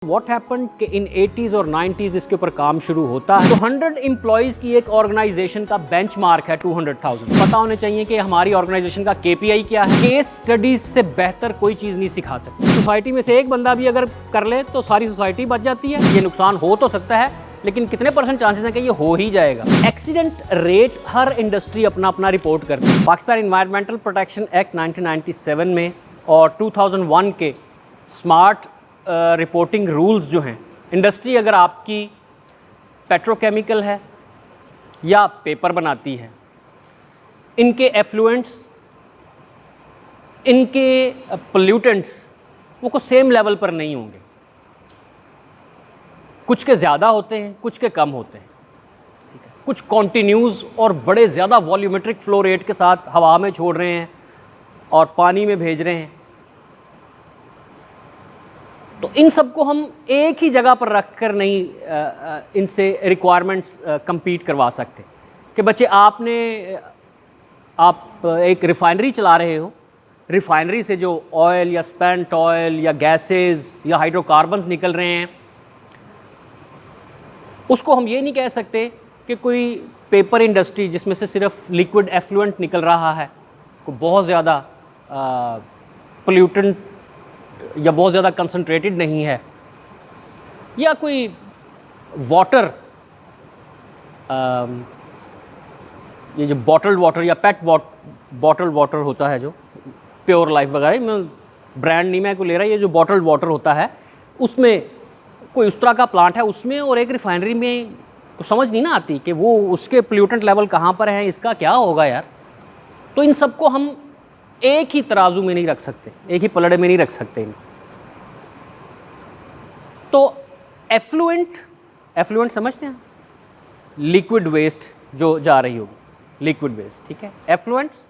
What happened कि इन 80s और 90s इसके ऊपर काम शुरू होता है। तो 100 एम्प्लॉयज़ की एक ऑर्गेनाइजेशन का बेंचमार्क है 200,000। पता होने चाहिए कि हमारी ऑर्गेनाइजेशन का KPI क्या है। केस स्टडीज से बेहतर कोई चीज़ नहीं सिखा सकती। सोसाइटी में से एक बंदा भी अगर कर ले तो सारी सोसाइटी बच जाती है। ये नुकसान हो तो सकता है, लेकिन कितने % चांसेस हैं कि ये हो ही जाएगा। एक्सीडेंट रेट हर इंडस्ट्री अपना अपना रिपोर्ट करती है। पाकिस्तान एनवायरमेंटल प्रोटेक्शन एक्ट 1997 में और 2001 के स्मार्ट रिपोर्टिंग रूल्स जो हैं, इंडस्ट्री अगर आपकी पेट्रोकेमिकल है या पेपर बनाती है, इनके एफ्लुएंट्स, इनके पोल्यूटेंट्स वो सेम लेवल पर नहीं होंगे। कुछ के ज़्यादा होते हैं, कुछ के कम होते हैं। ठीक है, कुछ कॉन्टिन्यूज़ और बड़े ज़्यादा वॉल्यूमेट्रिक फ्लो रेट के साथ हवा में छोड़ रहे हैं और पानी में भेज रहे हैं। तो इन सब को हम एक ही जगह पर रख कर नहीं इनसे रिक्वायरमेंट्स compete करवा सकते कि बच्चे आप एक रिफाइनरी चला रहे हो, रिफाइनरी से जो ऑयल या स्पेंट ऑयल या गैसेस या हाइड्रोकार्बन्स निकल रहे हैं, उसको हम ये नहीं कह सकते कि कोई पेपर इंडस्ट्री जिसमें से सिर्फ लिक्विड एफ्लुएंट निकल रहा है, को बहुत ज़्यादा पोल्यूटेंट या बहुत ज़्यादा कंसंट्रेटेड नहीं है, या कोई वाटर, ये जो बॉटल्ड वाटर या पेट बॉटल्ड वाटर होता है, जो प्योर लाइफ वगैरह, मैं ब्रांड नहीं मैं को ले रहा, ये जो बॉटल्ड वाटर होता है उसमें कोई उस तरह का प्लांट है, उसमें और एक रिफाइनरी में तो समझ नहीं ना आती कि वो उसके पोल्यूटेंट लेवल कहाँ पर है, इसका क्या होगा यार। तो इन सबको हम एक ही तराजू में नहीं रख सकते, एक ही पलड़े में नहीं रख सकते। तो एफ्लुएंट समझते हैं, लिक्विड वेस्ट जो जा रही होगी, लिक्विड वेस्ट, ठीक है। एफ्लुएंट्स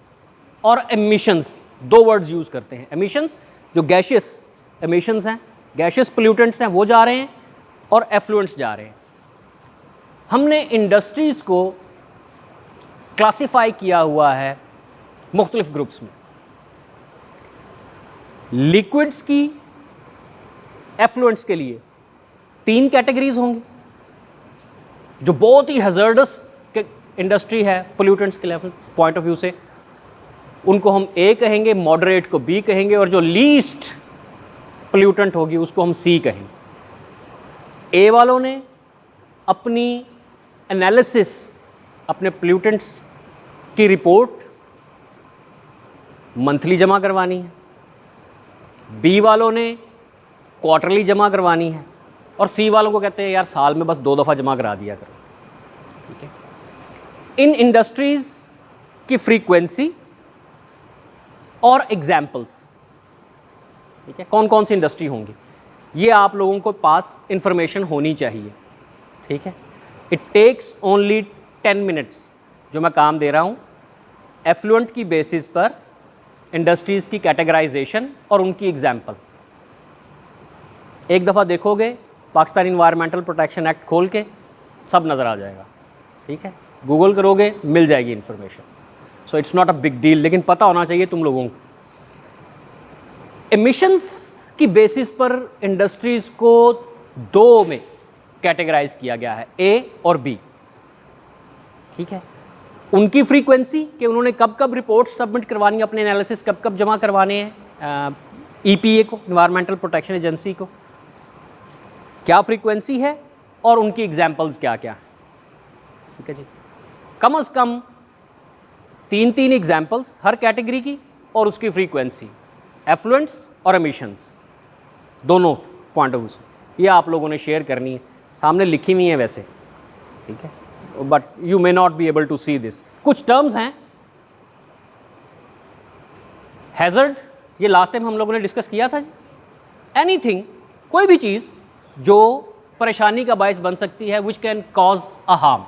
और एमिशंस, दो वर्ड्स यूज़ करते हैं। एमिशंस जो गैशियस एमिशंस हैं, गैशियस पोल्यूटेंट्स हैं, वो जा रहे हैं, और एफ्लुएंट्स जा रहे हैं। हमने इंडस्ट्रीज़ को क्लासिफाई किया हुआ है मुख्तलिफ ग्रुप्स में। लिक्विड्स की एफ्लुएंट्स के लिए 3 कैटेगरीज होंगी, जो बहुत ही हज़ार्डस इंडस्ट्री है पोल्यूटेंट्स के लेवल पॉइंट ऑफ व्यू से, उनको हम A कहेंगे, मॉडरेट को B कहेंगे, और जो लीस्ट पोल्यूटेंट होगी उसको हम C कहेंगे। A वालों ने अपनी एनालिसिस, अपने पोल्यूटेंट्स की रिपोर्ट मंथली जमा करवानी है, B वालों ने क्वार्टरली जमा करवानी है, और C वालों को कहते हैं यार साल में बस 2 दफ़ा जमा करा दिया करो। ठीक है, इन इंडस्ट्रीज़ की फ्रीक्वेंसी और एग्जाम्पल्स, ठीक है, कौन कौन सी इंडस्ट्री होंगी, ये आप लोगों को पास इंफॉर्मेशन होनी चाहिए। ठीक है, इट टेक्स ओनली 10 मिनट्स जो मैं काम दे रहा हूँ, एफ्लुएंट की बेसिस पर इंडस्ट्रीज़ की कैटेगराइजेशन और उनकी एग्जाम्पल। एक दफ़ा देखोगे पाकिस्तान एनवायरमेंटल प्रोटेक्शन एक्ट खोल के, सब नज़र आ जाएगा। ठीक है, गूगल करोगे मिल जाएगी information. So it's not a big deal, लेकिन पता होना चाहिए तुम लोगों को। एमिशंस की बेसिस पर इंडस्ट्रीज़ को 2 में कैटेगराइज किया गया है, A और B। ठीक है, उनकी फ्रीक्वेंसी कि उन्होंने कब कब रिपोर्ट सबमिट करवानी है, अपने एनालिसिस कब कब जमा करवाने हैं EPA को, एनवायरमेंटल प्रोटेक्शन एजेंसी को, क्या फ्रीक्वेंसी है और उनकी एग्जाम्पल्स क्या क्या हैं। ठीक है जी, कम से कम 3 एग्जाम्पल्स हर कैटेगरी की और उसकी फ्रीक्वेंसी, एफ्लुएंट्स और एमिशंस दोनों पॉइंट ऑफ व्यू से, ये आप लोगों ने शेयर करनी है। सामने लिखी हुई है वैसे, ठीक है, but you may not be able to see this. कुछ टर्म्स हैं, हैज़र्ड, ये लास्ट टाइम हम लोगों ने डिस्कस किया था। एनीथिंग, कोई भी चीज़ जो परेशानी का बायस बन सकती है, which can cause a harm.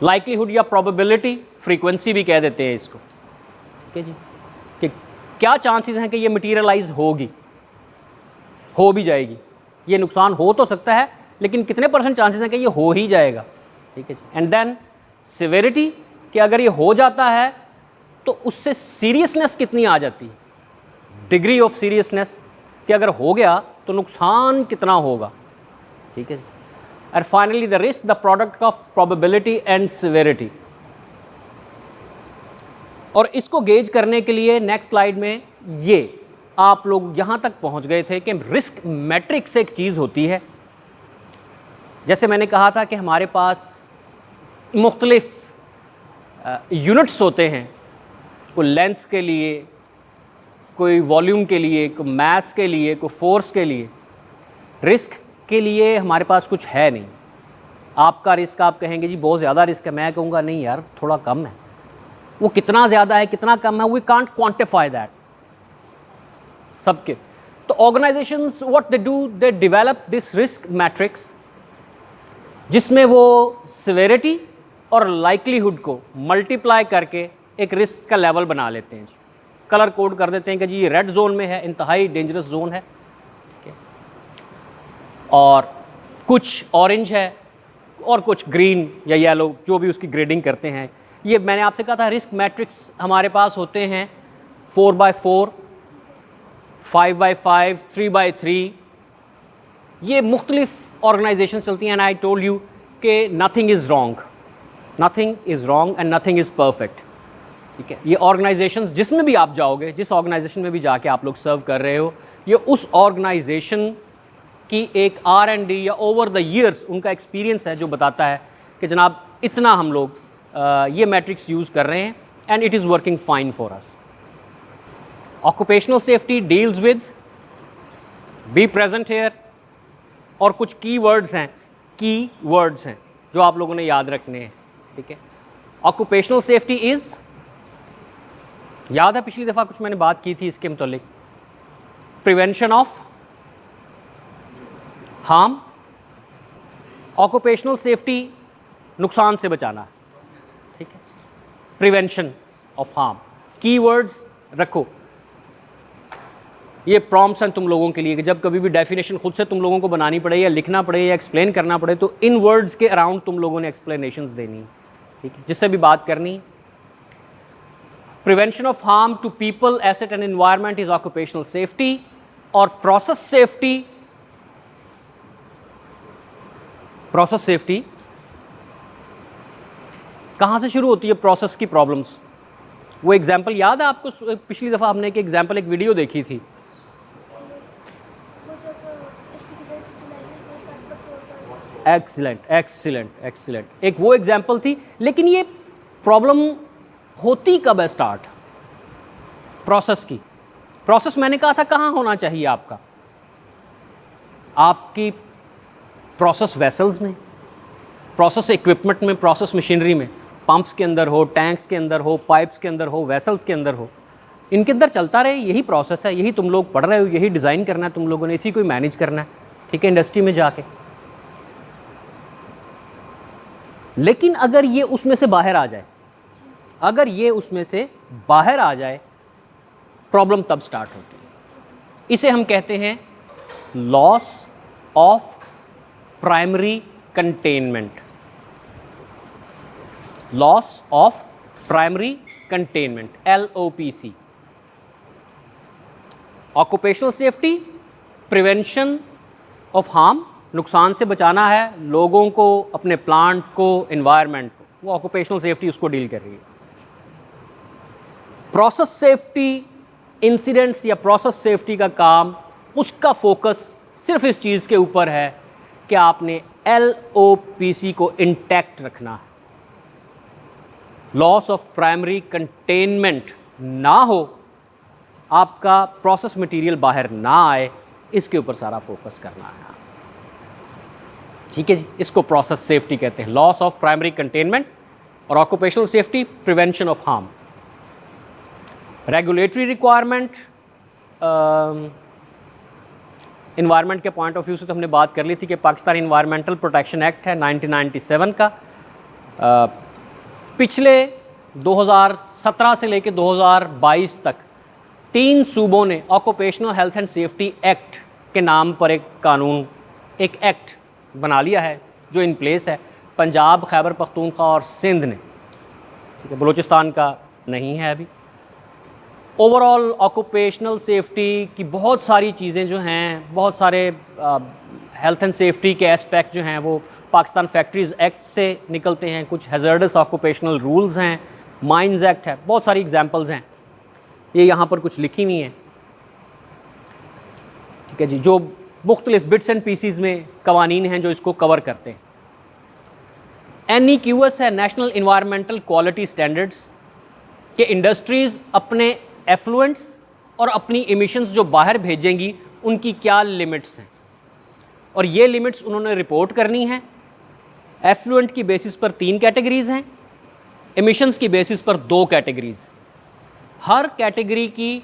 Likelihood या प्रोबेबिलिटी, फ्रीक्वेंसी भी कह देते हैं इसको। ठीक है जी, कि क्या चांसेस हैं कि ये मटीरियलाइज होगी, हो भी जाएगी। ये नुकसान हो तो सकता है, लेकिन कितने % चांसेस हैं कि ये हो ही जाएगा। ठीक है जी, एंड देन सिविरिटी, कि अगर ये हो जाता है तो उससे सीरियसनेस कितनी आ जाती है, डिग्री ऑफ सीरियसनेस, कि अगर हो गया तो नुकसान कितना होगा, ठीक है जी। And finally the risk the product of probability and severity. और इसको गेज करने के लिए नेक्स्ट स्लाइड में ये आप लोग यहाँ तक पहुँच गए थे कि रिस्क मैट्रिक्स एक चीज़ होती है। जैसे मैंने कहा था कि हमारे पास मुख्तलिफ यूनिट्स होते हैं, कोई लेंथ के लिए, कोई वॉल्यूम के लिए, कोई मास के लिए, कोई फोर्स के लिए। रिस्क के लिए हमारे पास कुछ है नहीं। आपका रिस्क आप कहेंगे जी बहुत ज़्यादा रिस्क है, मैं कहूँगा नहीं यार थोड़ा कम है। वो कितना ज़्यादा है कितना कम है, वी कांट क्वांटिफाई दैट सबके। तो organisations what they do, they develop this risk matrix जिसमें वो सिवियरिटी और लाइक्लीहुड को मल्टीप्लाई करके एक रिस्क का लेवल बना लेते हैं। कलर कोड कर देते हैं कि जी ये रेड जोन में है, इंतहाई डेंजरस जोन है, ठीक है, और कुछ ऑरेंज है और कुछ ग्रीन या येलो, जो भी उसकी ग्रेडिंग करते हैं। ये मैंने आपसे कहा था रिस्क मैट्रिक्स हमारे पास होते हैं 4x4, 5x5, 3x3। ये मुख्तलिफ ऑर्गेनाइजेशन चलती हैं। एंड आई टोल्ड यू कि nothing is wrong, nothing is wrong and nothing is perfect, ठीक है। ये ऑर्गेनाइजेशन जिसमें भी आप जाओगे, जिस ऑर्गेनाइजेशन में भी जाके आप लोग सर्व कर रहे हो, ये उस ऑर्गेनाइजेशन की एक R&D या ओवर द ईयर्स उनका एक्सपीरियंस है जो बताता है कि जनाब इतना हम लोग ये मैट्रिक्स यूज़ कर रहे हैं and it is working fine for us. Occupational safety deals with, be present here, और कुछ की वर्ड्स हैं जो आप लोगों ने याद रखने हैं, ठीक है। ऑक्यूपेशनल सेफ्टी इज़, याद है पिछली दफ़ा कुछ मैंने बात की थी इसके मुतालिक, prevention of harm. Occupational safety नुकसान से बचाना, ठीक है, प्रिवेंशन ऑफ हार्म। कीवर्ड्स रखो, ये प्रॉम्प्ट्स हैं तुम लोगों के लिए कि जब कभी भी डेफिनेशन खुद से तुम लोगों को बनानी पड़े या लिखना पड़े या एक्सप्लेन करना पड़े तो इन वर्ड्स के अराउंड तुम लोगों ने एक्सप्लेनेशंस देनी, ठीक है, जिससे भी बात करनी। Prevention of harm to people, asset and environment is occupational safety. और प्रोसेस सेफ्टी, प्रोसेस सेफ्टी कहाँ से शुरू होती है? प्रोसेस की प्रॉब्लम्स। वो एग्जाम्पल याद है आपको? पिछली दफ़ा हमने एक एग्जाम्पल, एक वीडियो देखी थी। एक्सीलेंट एक्सीलेंट एक्सीलेंट, एक वो एग्जाम्पल थी। लेकिन ये प्रॉब्लम होती कब है स्टार्ट? प्रोसेस की। प्रोसेस मैंने कहा था कहाँ होना चाहिए आपका? आपकी प्रोसेस वेसल्स में, प्रोसेस इक्विपमेंट में, प्रोसेस मशीनरी में, पंप्स के अंदर हो, टैंक्स के अंदर हो, पाइप्स के अंदर हो, वेसल्स के अंदर हो, इनके अंदर चलता रहे। यही प्रोसेस है, यही तुम लोग पढ़ रहे हो, यही डिज़ाइन करना है तुम लोगों ने, इसी को मैनेज करना है, ठीक है, इंडस्ट्री में जाके। लेकिन अगर ये उसमें से बाहर आ जाए, अगर ये उसमें से बाहर आ जाए, प्रॉब्लम तब स्टार्ट होती है। इसे हम कहते हैं loss of primary containment. Loss of primary containment, LOPC। Occupational safety, prevention of harm, नुकसान से बचाना है लोगों को, अपने प्लांट को, एनवायरनमेंट को, वो ऑक्यूपेशनल सेफ्टी उसको डील कर रही है। प्रोसेस सेफ्टी, इंसिडेंट्स या प्रोसेस सेफ्टी का काम, उसका फोकस सिर्फ इस चीज़ के ऊपर है कि आपने LOPC को इंटैक्ट रखना है। लॉस ऑफ प्राइमरी कंटेनमेंट ना हो, आपका प्रोसेस मटेरियल बाहर ना आए, इसके ऊपर सारा फोकस करना है, ठीक है जी। इसको प्रोसेस सेफ्टी कहते हैं, लॉस ऑफ प्राइमरी कंटेनमेंट। और occupational safety, prevention of harm. Regulatory requirement, environment के पॉइंट ऑफ व्यू से तो हमने बात कर ली थी कि पाकिस्तान इन्वायरमेंटल प्रोटेक्शन एक्ट है 1997 का। पिछले 2017 से लेकर 2022 तक 3 सूबों ने occupational health and safety act के नाम पर एक कानून, एक एक्ट बना लिया है जो इन प्लेस है। पंजाब, खैबर पख्तूनख्वा और सिंध ने, ठीक है, बलूचिस्तान का नहीं है अभी। ओवरऑल ऑक्यूपेशनल सेफ्टी की बहुत सारी चीज़ें जो हैं, बहुत सारे हेल्थ एंड सेफ्टी के एस्पेक्ट जो हैं वो पाकिस्तान फैक्ट्रीज़ एक्ट से निकलते हैं। कुछ हैज़र्डस ऑक्यूपेशनल रूल्स हैं, माइंस एक्ट है, बहुत सारी एग्जांपल्स हैं, ये यहाँ पर कुछ लिखी हुई हैं। ठीक है जी, जो मुख्तलिफ बिट्स एंड पीसीज में कवानीन हैं जो इसको कवर करते हैं। NEQS है, नेशनल इन्वायरमेंटल क्वालिटी स्टैंडर्ड्स, कि इंडस्ट्रीज़ अपने एफ्लुएंट्स और अपनी एमिशंस जो बाहर भेजेंगी उनकी क्या लिमिट्स हैं, और ये लिमिट्स उन्होंने रिपोर्ट करनी है। एफ्लुएंट की बेसिस पर 3 कैटेगरीज़ हैं, एमिशंस की बेसिस पर 2 कैटेगरीज़। हर कैटेगरी की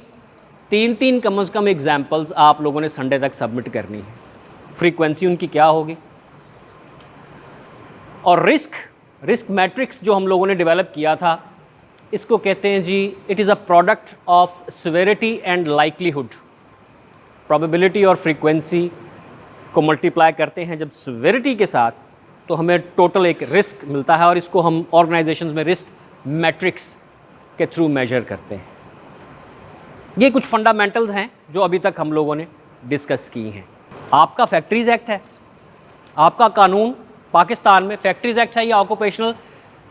3-3 कम से कम एग्जाम्पल्स आप लोगों ने संडे तक सबमिट करनी है। फ्रीक्वेंसी उनकी क्या होगी, और रिस्क मैट्रिक्स जो हम लोगों ने डेवलप किया था, इसको कहते हैं जी, it is a product of severity and likelihood. Probability और फ्रीक्वेंसी को मल्टीप्लाई करते हैं जब सिवेरिटी के साथ, तो हमें टोटल एक रिस्क मिलता है, और इसको हम ऑर्गेनाइजेशंस में रिस्क मैट्रिक्स के थ्रू मेजर करते हैं। ये कुछ फंडामेंटल्स हैं जो अभी तक हम लोगों ने डिस्कस की हैं। आपका फैक्ट्रीज़ एक्ट है, आपका कानून पाकिस्तान में फैक्ट्रीज़ एक्ट है या occupational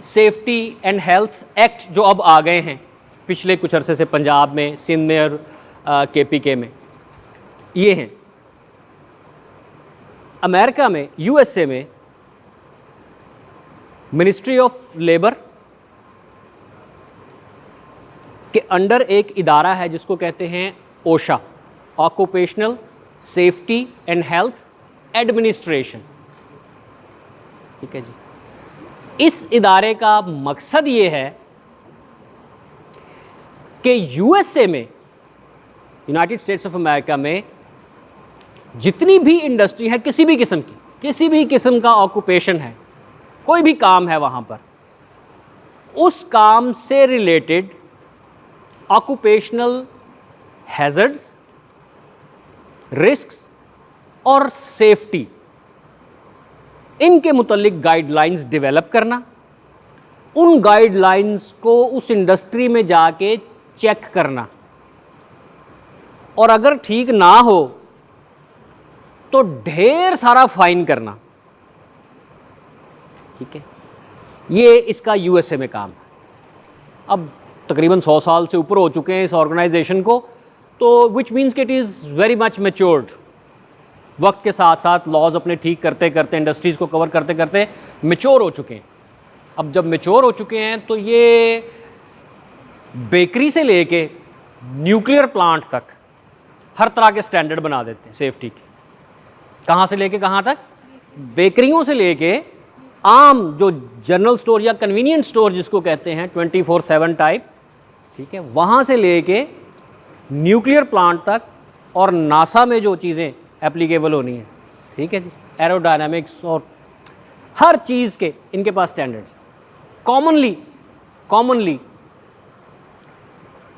safety and health act जो अब आ गए हैं पिछले कुछ अरसे से पंजाब में, सिंध में और KPK में, ये हैं। अमेरिका में, USA में मिनिस्ट्री ऑफ लेबर के अंडर एक इदारा है जिसको कहते हैं OSHA, occupational safety and health administration. ठीक है जी, इस इदारे का मकसद ये है कि USA में, यूनाइटेड स्टेट्स ऑफ अमेरिका में, जितनी भी इंडस्ट्री है, किसी भी किस्म की, किसी भी किस्म का ऑक्यूपेशन है, कोई भी काम है वहाँ पर, उस काम से रिलेटेड ऑक्यूपेशनल हैज़र्ड्स, रिस्क्स और सेफ्टी, इनके मुतल्लिक गाइडलाइंस डेवलप करना, उन गाइडलाइंस को उस इंडस्ट्री में जाके चेक करना, और अगर ठीक ना हो तो ढेर सारा फाइन करना। ठीक है, ये इसका USA में काम है। अब तकरीबन 100 साल से ऊपर हो चुके हैं इस ऑर्गेनाइजेशन को, तो विच मीन्स कि it is very much matured. वक्त के साथ साथ लॉज अपने ठीक करते करते, इंडस्ट्रीज़ को कवर करते करते मैच्योर हो चुके हैं। अब जब मैच्योर हो चुके हैं तो ये बेकरी से लेके न्यूक्लियर प्लांट तक हर तरह के स्टैंडर्ड बना देते हैं सेफ्टी के। कहाँ से लेके कहाँ तक? बेकरियों से लेके आम जो जनरल स्टोर या कन्वीनियंट स्टोर जिसको कहते हैं 24/7 टाइप, ठीक है, वहाँ से लेके न्यूक्लियर प्लांट तक, और नासा में जो चीज़ें एप्लीकेबल होनी है, ठीक है जी, एरोडायनामिक्स और हर चीज़ के इनके पास स्टैंडर्ड्स। कॉमनली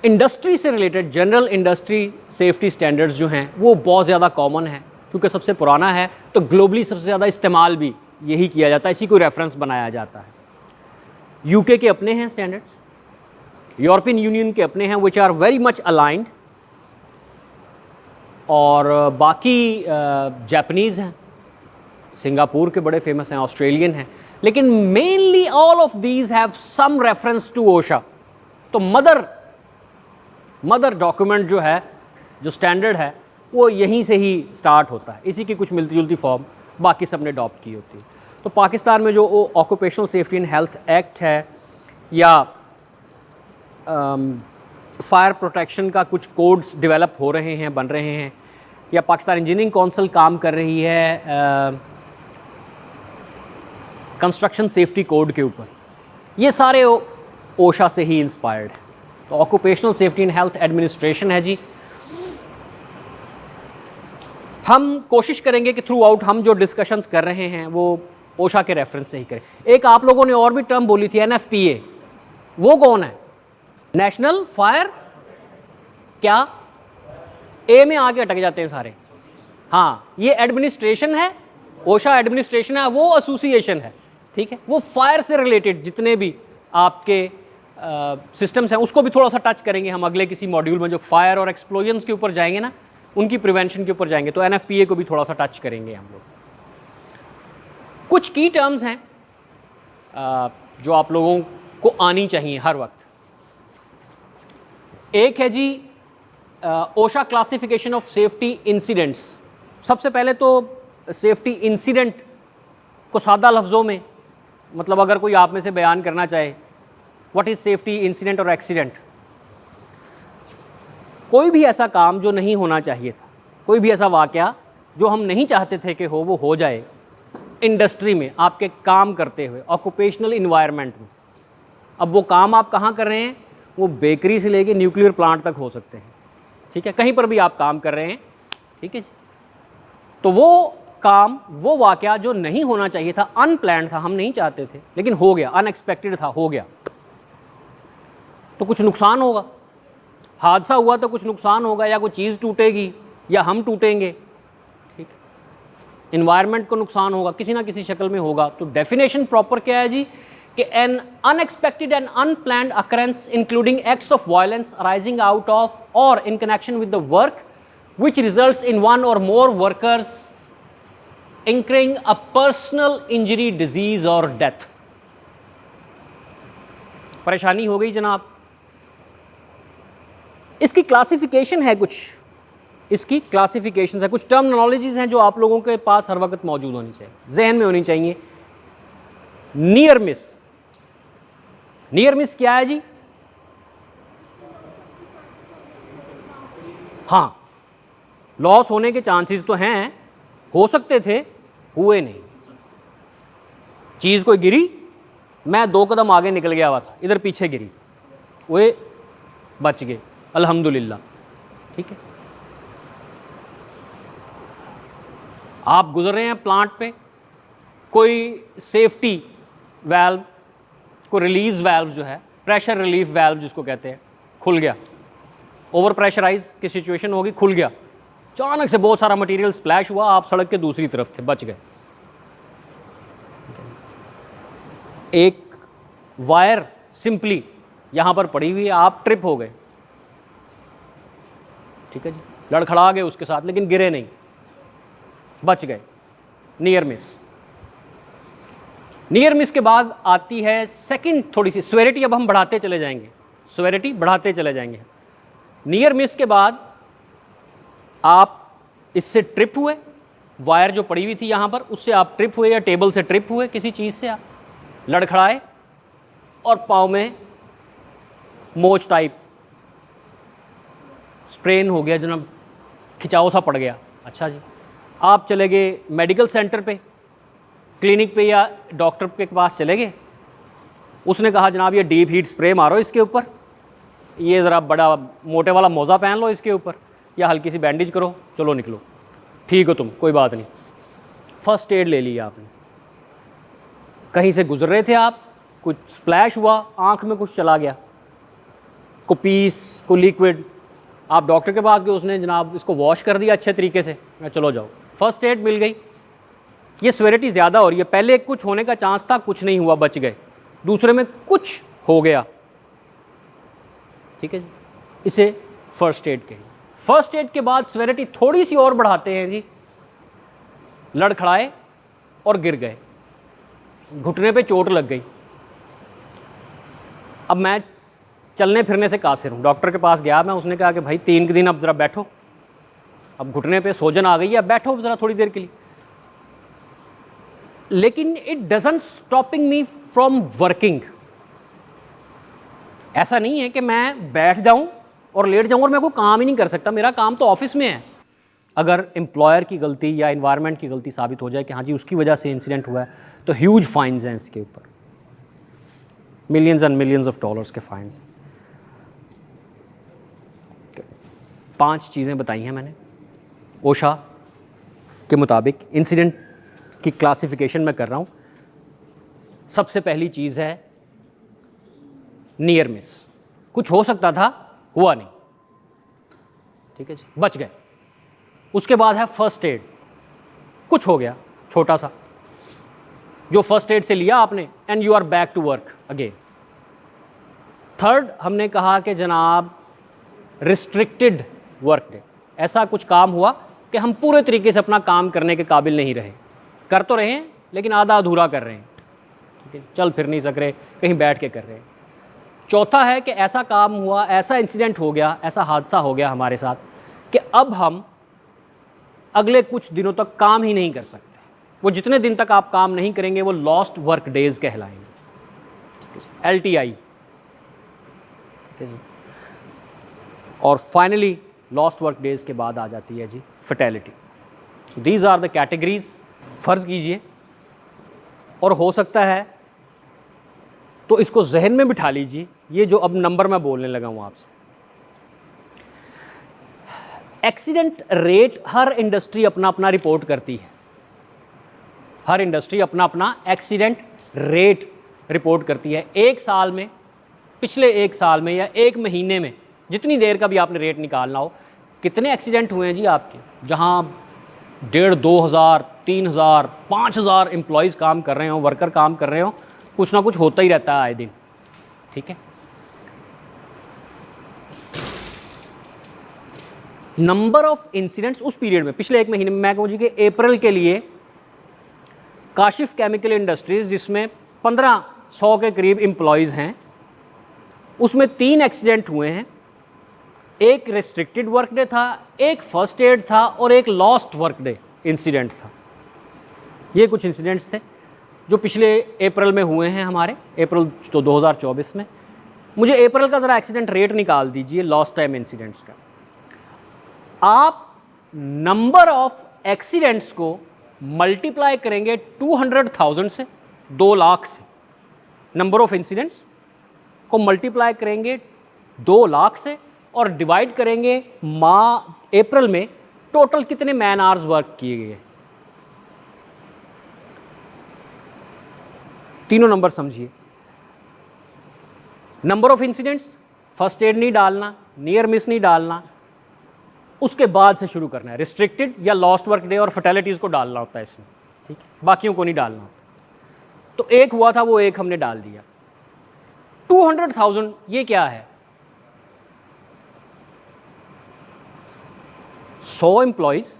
इंडस्ट्री से related general industry safety standards जो हैं वो बहुत ज़्यादा कॉमन है, क्योंकि सबसे पुराना है, तो ग्लोबली सबसे ज़्यादा इस्तेमाल भी यही किया जाता है, इसी को रेफरेंस बनाया जाता है। UK के अपने हैं स्टैंडर्ड्स, यूरोपियन यूनियन के अपने हैं which are very much aligned, और बाकी जापानीज़ हैं, सिंगापुर के बड़े फेमस हैं, ऑस्ट्रेलियन हैं, लेकिन mainly all of these have some reference to OSHA। तो मदर डॉक्यूमेंट जो है, जो स्टैंडर्ड है, वो यहीं से ही स्टार्ट होता है, इसी की कुछ मिलती जुलती फॉर्म बाकी सब ने अडॉप्ट की होती है। तो पाकिस्तान में जो occupational safety and health act है, या फायर प्रोटेक्शन का कुछ कोड्स डेवलप हो रहे हैं, बन रहे हैं, या पाकिस्तान इंजीनियरिंग काउंसिल काम कर रही है कंस्ट्रक्शन सेफ्टी कोड के ऊपर, ये सारे OSHA से ही इंस्पायर्ड है। तो occupational safety and health administration है जी। हम कोशिश करेंगे कि थ्रू आउट हम जो डिस्कशंस कर रहे हैं वो OSHA के रेफरेंस से ही करें। एक आप लोगों ने और भी टर्म बोली थी, NFPA, वो कौन है? नेशनल फायर, क्या ए में आके अटक जाते हैं सारे। हाँ, ये एडमिनिस्ट्रेशन है, OSHA एडमिनिस्ट्रेशन है, वो एसोसिएशन है, ठीक है, वो फायर से रिलेटेड जितने भी आपके सिस्टम्स हैं उसको भी थोड़ा सा टच करेंगे हम अगले किसी मॉड्यूल में, जो फायर और एक्सप्लोजन्स के ऊपर जाएंगे ना, उनकी प्रिवेंशन के ऊपर जाएंगे, तो NFPA को भी थोड़ा सा टच करेंगे हम लोग। कुछ की टर्म्स हैं जो आप लोगों को आनी चाहिए हर वक्त। एक है जी ओशा क्लासिफिकेशन ऑफ सेफ्टी इंसिडेंट्स। सबसे पहले तो सेफ्टी इंसिडेंट को सादा लफ्ज़ों में, मतलब अगर कोई आप में से बयान करना चाहे, व्हाट इज़ सेफ्टी इंसिडेंट और एक्सीडेंट। कोई भी ऐसा काम जो नहीं होना चाहिए था, कोई भी ऐसा वाक़या जो हम नहीं चाहते थे कि वो हो जाए इंडस्ट्री में, आपके काम करते हुए ऑक्यूपेशनल इन्वायरमेंट में। अब वो काम आप कहाँ कर रहे हैं, वो बेकरी से लेके न्यूक्लियर प्लांट तक हो सकते हैं, ठीक है, कहीं पर भी आप काम कर रहे हैं, ठीक है जी। तो वो काम, वो वाक़या जो नहीं होना चाहिए था, अनप्लान्ड था, हम नहीं चाहते थे, लेकिन हो गया, अनएक्सपेक्टेड था, हो गया, तो कुछ नुकसान होगा। हादसा हुआ तो कुछ नुकसान होगा, या कोई चीज़ टूटेगी या हम टूटेंगे, ठीक है, इन्वायरमेंट को नुकसान होगा, किसी ना किसी शक्ल में होगा। तो डेफिनेशन प्रॉपर क्या है जी, कि an unexpected and unplanned occurrence including acts of violence arising out of or in connection with the work which results in one or more workers incurring a personal injury, disease or death। परेशानी हो गई जनाब। इसकी classification है, कुछ इसकी classification है, कुछ टर्मिनोलॉजीज हैं जो आप लोगों के पास हर वक्त मौजूद होनी चाहिए, जहन में होनी चाहिए। नियर मिस, नियर मिस क्या है जी? हाँ, लॉस होने के चांसेस तो हैं, हो सकते थे, हुए नहीं। चीज़ कोई गिरी, मैं 2 कदम आगे निकल गया हुआ था, इधर पीछे गिरी, वे बच गए, अल्हम्दुलिल्लाह, ठीक है। आप गुजर रहे हैं प्लांट पे, कोई सेफ्टी वाल्व, को रिलीज वाल्व जो है, प्रेशर रिलीफ वाल्व जिसको कहते हैं, खुल गया, ओवर प्रेशराइज की सिचुएशन होगी, खुल गया, अचानक से बहुत सारा मटेरियल स्प्लैश हुआ, आप सड़क के दूसरी तरफ थे, बच गए। एक वायर सिंपली यहाँ पर पड़ी हुई है, आप ट्रिप हो गए, ठीक है जी, लड़खड़ा गए उसके साथ, लेकिन गिरे नहीं, बच गए। Near miss. नियर मिस के बाद आती है सेकंड थोड़ी सी स्वेरिटी, अब हम बढ़ाते चले जाएंगे, स्वेरिटी बढ़ाते चले जाएंगे। नियर मिस के बाद आप इससे ट्रिप हुए, वायर जो पड़ी हुई थी यहाँ पर, उससे आप ट्रिप हुए, या टेबल से ट्रिप हुए, किसी चीज़ से आप लड़खड़ाए और पाँव में मोच टाइप स्प्रेन हो गया, जनाब, खिंचाव सा पड़ गया। अच्छा जी, आप चले गए मेडिकल सेंटर पे, क्लिनिक पे, या डॉक्टर के पास चले गए, उसने कहा जनाब ये डीप हीट स्प्रे मारो इसके ऊपर, ये ज़रा बड़ा मोटे वाला मोज़ा पहन लो इसके ऊपर, या हल्की सी बैंडेज करो, चलो निकलो, ठीक हो तुम, कोई बात नहीं। फर्स्ट एड ले लिया आपने। कहीं से गुजर रहे थे आप, कुछ स्प्लैश हुआ, आंख में कुछ चला गया, को पीस, को लिक्विड, आप डॉक्टर के पास गए, उसने जनाब इसको वॉश कर दिया अच्छे तरीके से, चलो जाओ, फर्स्ट एड मिल गई। ये स्वेरिटी ज़्यादा हो रही है, पहले कुछ होने का चांस था, कुछ नहीं हुआ, बच गए, दूसरे में कुछ हो गया, ठीक है जी, इसे फर्स्ट एड कहें। फर्स्ट एड के बाद स्वेरिटी थोड़ी सी और बढ़ाते हैं जी, लड़खड़ाए और गिर गए, घुटने पे चोट लग गई, अब मैं चलने फिरने से कासिर हूँ, डॉक्टर के पास गया मैं, उसने कहा कि भाई 3 दिन अब ज़रा बैठो, अब घुटने पे सोजन आ गई है, अब बैठो ज़रा थोड़ी देर के लिए। लेकिन it doesn't stopping me from working. ऐसा नहीं है कि मैं बैठ जाऊं और लेट जाऊं और मैं कोई काम ही नहीं कर सकता, मेरा काम तो ऑफिस में है। अगर एम्प्लॉयर की गलती या इन्वायरमेंट की गलती साबित हो जाए कि हाँ जी उसकी वजह से इंसिडेंट हुआ है, तो ह्यूज फाइन्स हैं इसके ऊपर, millions and millions of dollars के फाइन्स। 5 चीज़ें बताई हैं मैंने ओशा के मुताबिक, इंसिडेंट की क्लासिफिकेशन मैं कर रहा हूँ। सबसे पहली चीज़ है नियर मिस, कुछ हो सकता था, हुआ नहीं, ठीक है जी, बच गए। उसके बाद है फर्स्ट एड, कुछ हो गया छोटा सा, जो फर्स्ट एड से लिया आपने, and you are back to work again. Third हमने कहा कि जनाब रिस्ट्रिक्टेड वर्क डे, ऐसा कुछ काम हुआ कि हम पूरे तरीके से अपना काम करने के काबिल नहीं रहे, कर तो रहे हैं लेकिन आधा अधूरा कर रहे हैं, ठीक है, चल फिर नहीं सक रहे, कहीं बैठ के कर रहे हैं। चौथा है कि ऐसा काम हुआ, ऐसा इंसिडेंट हो गया, ऐसा हादसा हो गया हमारे साथ कि अब हम अगले कुछ दिनों तक काम ही नहीं कर सकते। वो जितने दिन तक आप काम नहीं करेंगे वो लॉस्ट वर्क डेज कहलाएंगे, LTI, ठीक है जी। और फाइनली लॉस्ट वर्क डेज के बाद आ जाती है जी fatality. So these are the categories. फ़र्ज़ कीजिए, और हो सकता है तो इसको जहन में बिठा लीजिए, ये जो अब नंबर मैं बोलने लगा हूँ आपसे। एक्सीडेंट रेट हर इंडस्ट्री अपना अपना रिपोर्ट करती है, हर इंडस्ट्री अपना अपना एक्सीडेंट रेट रिपोर्ट करती है। एक साल में, पिछले एक साल में या एक महीने में, जितनी देर का भी आपने रेट निकालना हो, कितने एक्सीडेंट हुए हैं जी आपके, जहां 1,500, 2,000, 3,000, 5,000 एम्प्लॉयज़ काम कर रहे हो, वर्कर काम कर रहे हो, कुछ ना कुछ होता ही रहता है आए दिन, ठीक है। नंबर ऑफ इंसिडेंट्स उस पीरियड में, पिछले एक महीने में, मैं कहूँ जी कि अप्रैल के लिए काशिफ केमिकल इंडस्ट्रीज़, जिसमें 1500 के करीब एम्प्लॉयज़ हैं, उसमें 3 एक्सीडेंट हुए हैं। एक रिस्ट्रिक्टेड वर्क डे था, एक फर्स्ट एड था और एक लॉस्ट वर्क डे इंसिडेंट था। ये कुछ इंसिडेंट्स थे जो पिछले अप्रैल में हुए हैं हमारे, अप्रैल 2024 में। मुझे अप्रैल का ज़रा एक्सीडेंट रेट निकाल दीजिए लॉस्ट टाइम इंसिडेंट्स का। आप नंबर ऑफ एक्सीडेंट्स को मल्टीप्लाई करेंगे 200,000 से, 2 लाख से। नंबर ऑफ इंसिडेंट्स को मल्टीप्लाई करेंगे 2 लाख से और डिवाइड करेंगे अप्रैल में टोटल कितने मैन आवर्स वर्क किए गए। तीनों नंबर समझिए। Number of incidents, first aid नहीं डालना, नियर मिस नहीं डालना, उसके बाद से शुरू करना है। रिस्ट्रिक्टेड या लॉस्ट वर्क डे और फैटेलिटीज़ को डालना होता है इसमें, ठीक है, बाकियों को नहीं डालना होता। तो एक हुआ था, वो एक हमने डाल दिया। 200,000 ये क्या है? 100 एम्प्लॉयज़,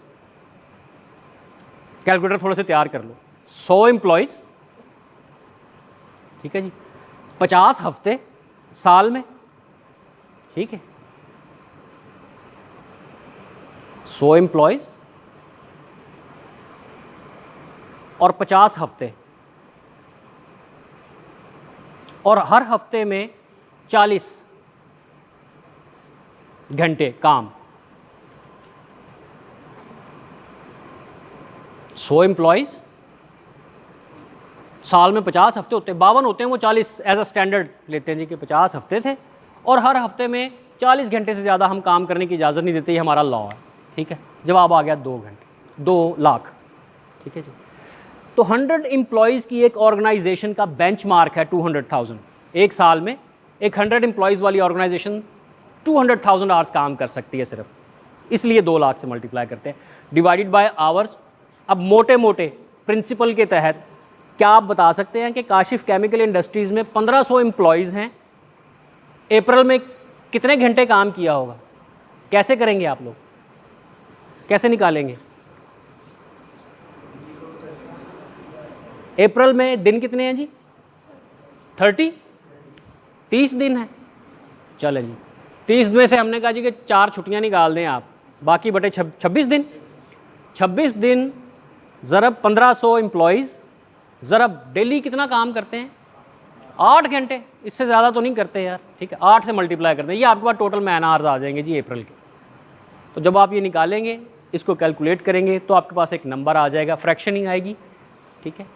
कैलकुलेटर थोड़े से तैयार कर लो, 100 एम्प्लॉयज़, ठीक है जी, 50 हफ्ते साल में, ठीक है, 100 एम्प्लॉयज़ और 50 हफ्ते, और हर हफ्ते में 40 घंटे काम। 100 एम्प्लॉयज़, साल में 50 हफ्ते होते हैं, 52 होते हैं, वो 40 एज अ स्टैंडर्ड लेते हैं जी कि 50 हफ्ते थे, और हर हफ्ते में 40 घंटे से ज़्यादा हम काम करने की इजाज़त नहीं देते, ये हमारा लॉ है, ठीक है। जवाब आ गया 2 घंटे, 2 लाख, ठीक है जी। तो 100 एम्प्लॉयज़ की एक ऑर्गेनाइजेशन का बेंचमार्क है 200,000। एक साल में एक 100 एम्प्लॉयज़ वाली ऑर्गेनाइजेशन 200,000 आवर्स काम कर सकती है सिर्फ, इसलिए 2 लाख से मल्टीप्लाई करते हैं, डिवाइडेड बाय आवर्स। अब मोटे मोटे प्रिंसिपल के तहत क्या आप बता सकते हैं कि काशिफ केमिकल इंडस्ट्रीज़ में 1500 एम्प्लॉयज़ हैं, अप्रैल में कितने घंटे काम किया होगा? कैसे करेंगे आप लोग, कैसे निकालेंगे? अप्रैल में दिन कितने हैं जी? 30 दिन है। चले जी, 30 में से हमने कहा जी कि 4 छुट्टियां निकाल दें आप, बाकी बटे 26 दिन। 26 दिन ज़रब 1500 एम्प्लॉयज़, ज़रब डेली कितना काम करते हैं? 8 घंटे, इससे ज़्यादा तो नहीं करते यार, ठीक है। 8 से मल्टीप्लाई करते हैं, ये आपके पास टोटल मैन आवर्स आ जाएंगे जी अप्रैल के। तो जब आप ये निकालेंगे, इसको कैलकुलेट करेंगे, तो आपके पास एक नंबर आ जाएगा, फ्रैक्शन ही आएगी, ठीक है।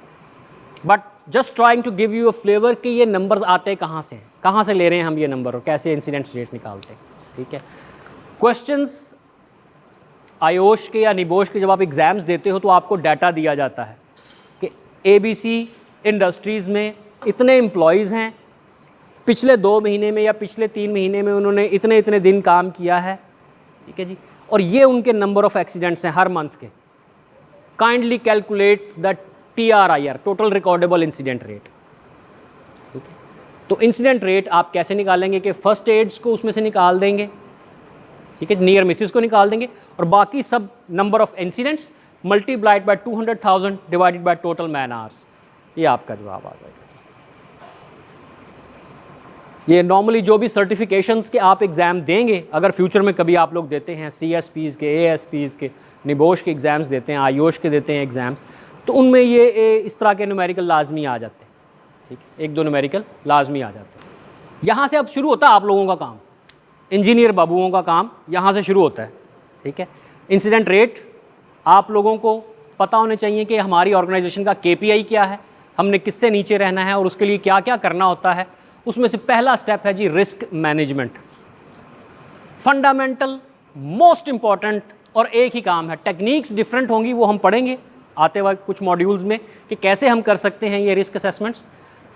But just trying to give you a flavour कि ये नंबर्स आते कहाँ से हैं, कहाँ से ले रहे हैं हम ये नंबर और कैसे इंसिडेंट्स रेट निकालते हैं, ठीक है। क्वेश्चंस आयोश के या निबोश के जब आप एग्ज़ाम्स देते हो तो आपको डाटा दिया जाता है कि ABC इंडस्ट्रीज़ में इतने एम्प्लॉयज़ हैं, पिछले 2 महीने में या पिछले 3 महीने में उन्होंने इतने इतने दिन काम किया है, ठीक है जी, और ये उनके नंबर ऑफ एक्सीडेंट्स हैं हर मंथ के। Kindly calculate the TRIR, total recordable incident rate, ठीक है। तो इंसिडेंट रेट आप कैसे निकालेंगे कि फर्स्ट एड्स को उसमें से निकाल देंगे, ठीक है, नियर मिसिस को निकाल देंगे और बाकी सब number of incidents multiplied by 200,000 divided by total man hours, ये आपका जवाब आ जाएगा। ये नॉर्मली जो भी सर्टिफिकेशंस के आप एग्ज़ाम देंगे, अगर फ्यूचर में कभी आप लोग देते हैं CSPs के, ASPs के, निबोश के एग्ज़ाम्स देते हैं, आयोश के देते हैं एग्ज़ाम्स, तो उनमें ये इस तरह के न्यूमेरिकल लाजमी आ जाते हैं, ठीक है, 1-2 न्यूमेरिकल लाजमी आ जाते हैं। यहाँ से अब शुरू होता है आप लोगों का काम, इंजीनियर बाबुओं का काम यहाँ से शुरू होता है, ठीक है। इंसिडेंट रेट आप लोगों को पता होने चाहिए कि हमारी ऑर्गेनाइजेशन का KPI क्या है, हमने किससे नीचे रहना है और उसके लिए क्या क्या करना होता है। उसमें से पहला स्टेप है जी risk management, fundamental most important, और एक ही काम है। टेक्निक्स डिफरेंट होंगी, वो हम पढ़ेंगे आते वक्त कुछ मॉड्यूल्स में कि कैसे हम कर सकते हैं ये रिस्क असेसमेंट्स।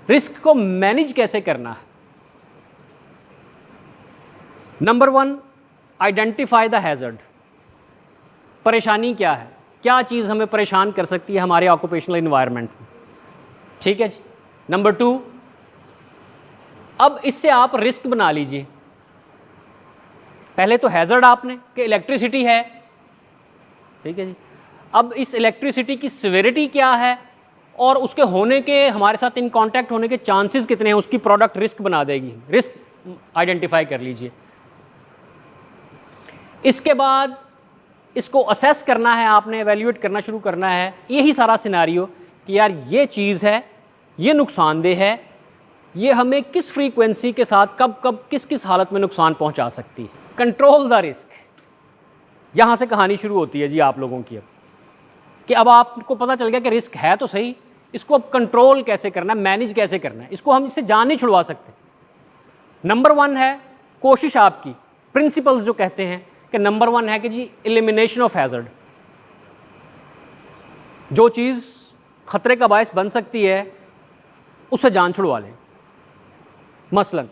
रिस्क को मैनेज कैसे करना है। Number 1, identify the hazard. परेशानी क्या है, क्या चीज़ हमें परेशान कर सकती है हमारे ऑक्यूपेशनल एनवायरनमेंट में, ठीक है जी। नंबर 2, अब इससे आप रिस्क बना लीजिए। पहले तो हैजर्ड आपने कि इलेक्ट्रिसिटी है, ठीक है जी। अब इस इलेक्ट्रिसिटी की सिवियरिटी क्या है और उसके होने के, हमारे साथ इन कांटेक्ट होने के चांसेस कितने हैं, उसकी प्रोडक्ट रिस्क बना देगी, रिस्क आइडेंटिफाई कर लीजिए। इसके बाद इसको असेस करना है आपने, एवेल्यूएट करना शुरू करना है, यही सारा सिनेरियो कि यार ये चीज़ है, ये नुकसानदेह है, ये हमें किस फ्रीक्वेंसी के साथ कब कब किस किस हालत में नुकसान पहुंचा सकती है। कंट्रोल द रिस्क, यहाँ से कहानी शुरू होती है जी आप लोगों की अब, कि अब आपको पता चल गया कि रिस्क है तो सही, इसको अब कंट्रोल कैसे करना है, मैनेज कैसे करना है, इसको हम इससे जान नहीं छुड़वा सकते। नंबर 1 है कोशिश आपकी, प्रिंसिपल्स जो कहते हैं कि नंबर 1 है कि जी एलिमिनेशन ऑफ हैजर्ड। जो चीज़ खतरे का बायस बन सकती है उससे जान छुड़वा लें। मसलन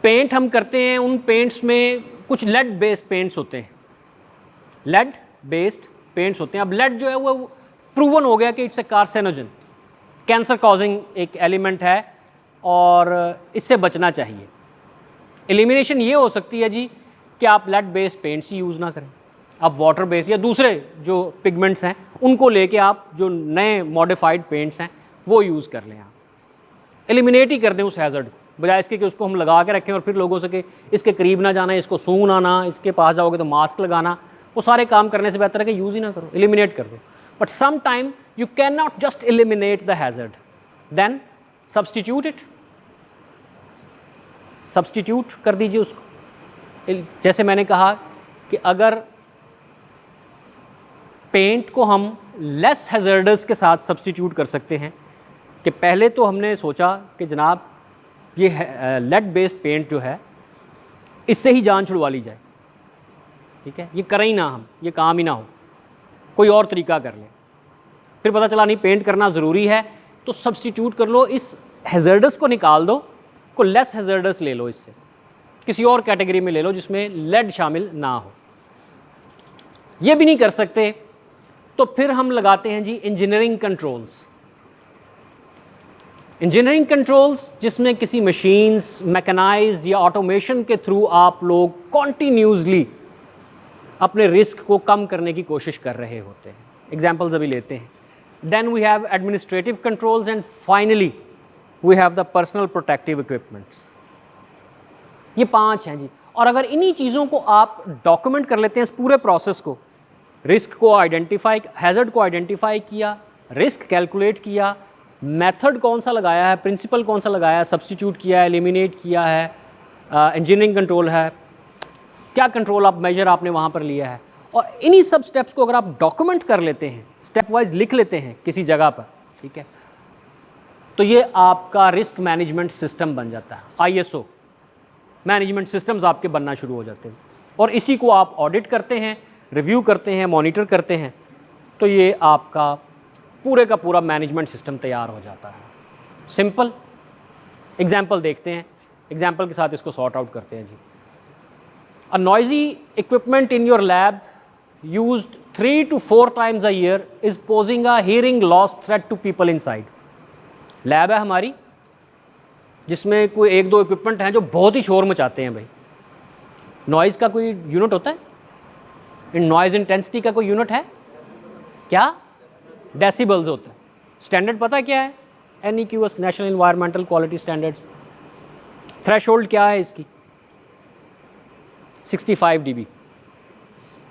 पेंट हम करते हैं, उन पेंट्स में कुछ लेड बेस्ड पेंट्स होते हैं, लेड बेस्ड पेंट्स होते हैं। अब लेड जो है वो प्रूवन हो गया कि it's a carcinogen, cancer causing एक एलिमेंट है और इससे बचना चाहिए। एलिमिनेशन ये हो सकती है जी कि आप लेड बेस्ड पेंट्स ही यूज़ ना करें, आप वाटर बेस्ड या दूसरे जो पिगमेंट्स हैं उनको लेके आप जो नए मॉडिफाइड पेंट्स हैं वो यूज़ कर लें। आप एलिमिनेट ही कर दें उस हैजर्ड को, बजाय इसके कि उसको हम लगा के रखें और फिर लोगों से कि इसके करीब ना जाना, इसको सूंघना ना, इसके पास जाओगे तो मास्क लगाना, वो सारे काम करने से बेहतर है कि यूज़ ही ना करो, एलिमिनेट कर दो। But some time you can not just eliminate the hazard, then substitute it, substitute कर दीजिए उसको। जैसे मैंने कहा कि अगर पेंट को हम लेस हैजर्डस के साथ सब्सटीट्यूट कर सकते हैं, कि पहले तो हमने सोचा कि जनाब ये लेड बेस्ड पेंट जो है इससे ही जान छुड़वा ली जाए, ठीक है, ये करें ही ना हम, ये काम ही ना हो, कोई और तरीका कर लें। फिर पता चला नहीं पेंट करना ज़रूरी है, तो सब्सटीट्यूट कर लो, इस हैजर्डस को निकाल दो, को लेस हैजर्डस ले लो, इससे किसी और कैटेगरी में ले लो जिसमें लेड शामिल ना हो। ये भी नहीं कर सकते तो फिर हम लगाते हैं जी इंजीनियरिंग कंट्रोल्स। इंजीनियरिंग कंट्रोल्स जिसमें किसी मशीन्स, मैकेनाइज या ऑटोमेशन के थ्रू आप लोग कॉन्टीन्यूसली अपने रिस्क को कम करने की कोशिश कर रहे होते हैं। एग्जाम्पल्स अभी लेते हैं। Then we have administrative controls and finally we have the personal protective equipments. ये 5 हैं जी। और अगर इन्हीं चीज़ों को आप डॉक्यूमेंट कर लेते हैं, इस पूरे प्रोसेस को, रिस्क को आइडेंटिफाई, हैजर्ड को आइडेंटिफाई किया, रिस्क कैलकुलेट किया, मेथड कौन सा लगाया है, प्रिंसिपल कौन सा लगाया है, सब्स्टिट्यूट किया है, एलिमिनेट किया है, इंजीनियरिंग कंट्रोल है, क्या कंट्रोल आप मेजर आपने वहाँ पर लिया है, और इन्हीं सब स्टेप्स को अगर आप डॉक्यूमेंट कर लेते हैं, स्टेप वाइज लिख लेते हैं किसी जगह पर, ठीक है, तो ये आपका रिस्क मैनेजमेंट सिस्टम बन जाता है। ISO मैनेजमेंट सिस्टम्स आपके बनना शुरू हो जाते हैं, और इसी को आप ऑडिट करते हैं, रिव्यू करते हैं, मॉनिटर करते हैं, तो ये आपका पूरे का पूरा मैनेजमेंट सिस्टम तैयार हो जाता है। सिंपल एग्जाम्पल देखते हैं, एग्जाम्पल के साथ इसको सॉर्ट आउट करते हैं जी। A noisy equipment in your lab used 3 to 4 times a year is posing a hearing loss threat to people inside. Lab है हमारी जिसमें कोई एक दो इक्विपमेंट हैं जो बहुत ही शोर मचाते हैं भाई। नॉइज़ का कोई यूनिट होता है? इन नॉइज़ इंटेंसिटी का कोई यूनिट है क्या? डेसिबल्स होता है। स्टैंडर्ड पता है क्या है? NEQS, national environmental quality standards. Threshold क्या है इसकी? 65 dB।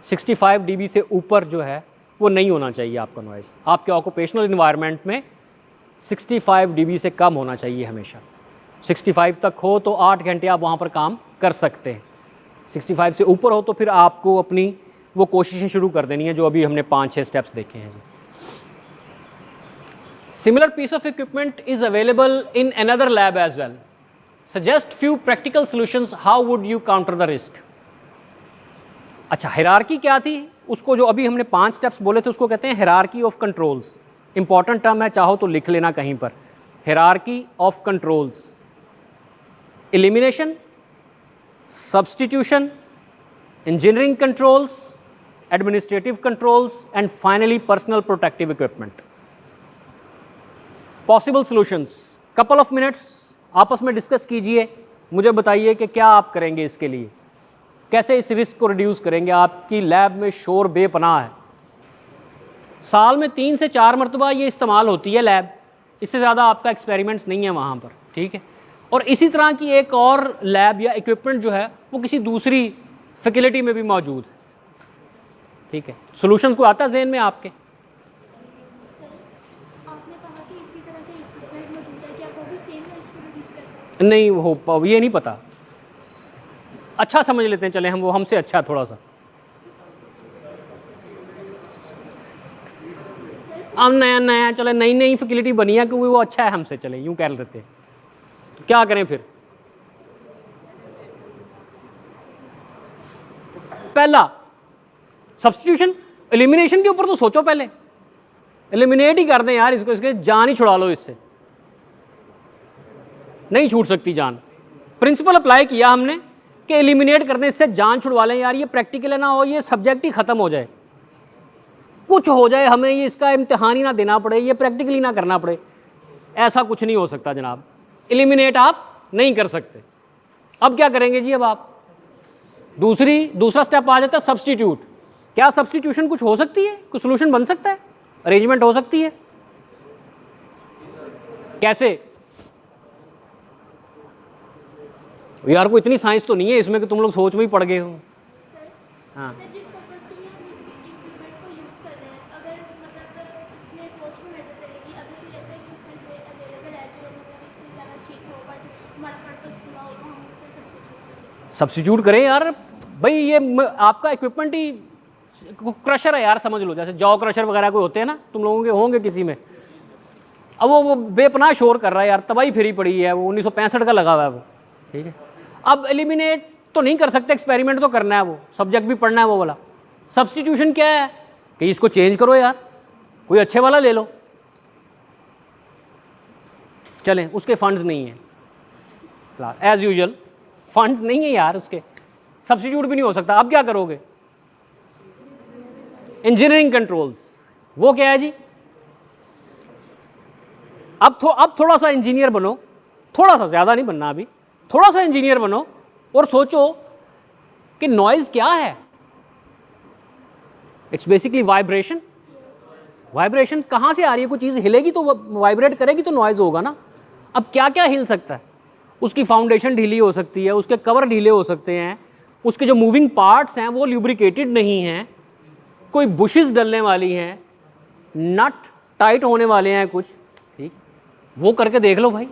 65 dB से ऊपर जो है वो नहीं होना चाहिए आपका नॉइज़। आपके ऑक्यूपेशनल इन्वायरमेंट में 65 dB से कम होना चाहिए हमेशा। 65 तक हो तो 8 घंटे आप वहाँ पर काम कर सकते हैं। 65 से ऊपर हो तो फिर आपको अपनी वो कोशिशें शुरू कर देनी है जो अभी हमने 5-6 स्टेप्स देखे हैं। Similar piece of equipment is available in another lab as well. Suggest few practical solutions, how would you counter the risk. अच्छा, हायरार्की क्या थी? उसको जो अभी हमने 5 स्टेप्स बोले थे उसको कहते हैं hierarchy of controls. Important term है, चाहो तो लिख लेना कहीं पर। Hierarchy of controls: elimination, substitution, engineering controls, administrative controls and finally personal protective equipment. Possible solutions, couple of minutes आपस में डिस्कस कीजिए, मुझे बताइए कि क्या आप करेंगे इसके लिए, कैसे इस रिस्क को रिड्यूस करेंगे। आपकी लैब में शोर बेपनाह है, साल में 3 से 4 मरतबा ये इस्तेमाल होती है लैब, इससे ज़्यादा आपका एक्सपेरिमेंट्स नहीं है वहाँ पर, ठीक है। और इसी तरह की एक और लैब या इक्विपमेंट जो है वो किसी दूसरी फैसिलिटी में भी मौजूद है, ठीक है। सॉल्यूशंस को आता है ज़हन में आपके? आपने कहा कि इसी तरह के इक्विपमेंट मौजूद है, क्या वो भी सेम नॉइज़ को रिड्यूस करता है? नहीं हो, ये नहीं पता। अच्छा समझ लेते हैं, चले हम, वो हमसे अच्छा थोड़ा सा। अब नया नया चले, नई नई फैसिलिटी बनी है क्योंकि वो अच्छा है हमसे, चले यूँ कह लेते हैं। तो क्या करें फिर? पहला सब्स्टिट्यूशन। एलिमिनेशन के ऊपर तो सोचो, पहले एलिमिनेट ही कर दें यार इसको, इसके जान ही छुड़ा लो इससे, नहीं छूट सकती जान। प्रिंसिपल अप्लाई किया हमने कि एलिमिनेट करने इससे जान छुड़वा लें यार, ये प्रैक्टिकल है ना हो, ये सब्जेक्ट ही ख़त्म हो जाए, कुछ हो जाए, हमें ये इसका इम्तिहान ही ना देना पड़े, ये प्रैक्टिकली ना करना पड़े। ऐसा कुछ नहीं हो सकता जनाब, एलिमिनेट आप नहीं कर सकते। अब क्या करेंगे जी? अब आप दूसरा स्टेप आ जाता है सब्स्टिट्यूट। क्या सब्स्टिट्यूशन कुछ हो सकती है? कुछ सोल्यूशन बन सकता है? अरेंजमेंट हो सकती है? कैसे यार? कोई इतनी साइंस तो नहीं है इसमें कि तुम लोग सोच में ही पड़ गए हो। हाँ, सर जिस पर्पज़ के लिए हम इस इक्विपमेंट को यूज़ कर रहे हैं, अगर मतलब इसमें कॉस्ट में मैटर करेगी, अगर कोई ऐसा इक्विपमेंट अवेलेबल है जो मतलब इससे ज़्यादा चीप हो बट हमारा पर्पज़ पूरा हो, तो हम उससे सब्स्टिट्यूट करें यार। भाई ये आपका इक्विपमेंट ही क्रशर है यार, समझ लो, जैसे जॉ क्रशर वगैरह कोई होते हैं ना, तुम लोगों के होंगे किसी में। अब वो बेपनाह शोर कर रहा है यार, तबाही फिरी पड़ी है, वो 1965 का लगा हुआ है वो, ठीक है। अब एलिमिनेट तो नहीं कर सकते, एक्सपेरिमेंट तो करना है, वो सब्जेक्ट भी पढ़ना है वो वाला। सब्स्टिट्यूशन क्या है कि इसको चेंज करो यार, कोई अच्छे वाला ले लो। चलें, उसके फंड्स नहीं हैं एज यूजुअल, फंड्स नहीं है यार उसके, सब्स्टिट्यूट भी नहीं हो सकता। अब क्या करोगे? इंजीनियरिंग कंट्रोल्स, वो क्या है जी? अब थोड़ा सा इंजीनियर बनो, थोड़ा सा, ज़्यादा नहीं बनना अभी, थोड़ा सा इंजीनियर बनो और सोचो कि नॉइज़ क्या है। It's basically vibration. वाइब्रेशन कहाँ से आ रही है? कोई चीज़ हिलेगी तो वाइब्रेट करेगी तो नॉइज़ होगा ना। अब क्या क्या हिल सकता है? उसकी फाउंडेशन ढीली हो सकती है, उसके कवर ढीले हो सकते हैं, उसके जो मूविंग पार्ट्स हैं वो ल्यूब्रिकेटेड नहीं हैं, कोई बुशेस डलने वाली हैं, नट टाइट होने वाले हैं कुछ, ठीक, वो करके देख लो भाई,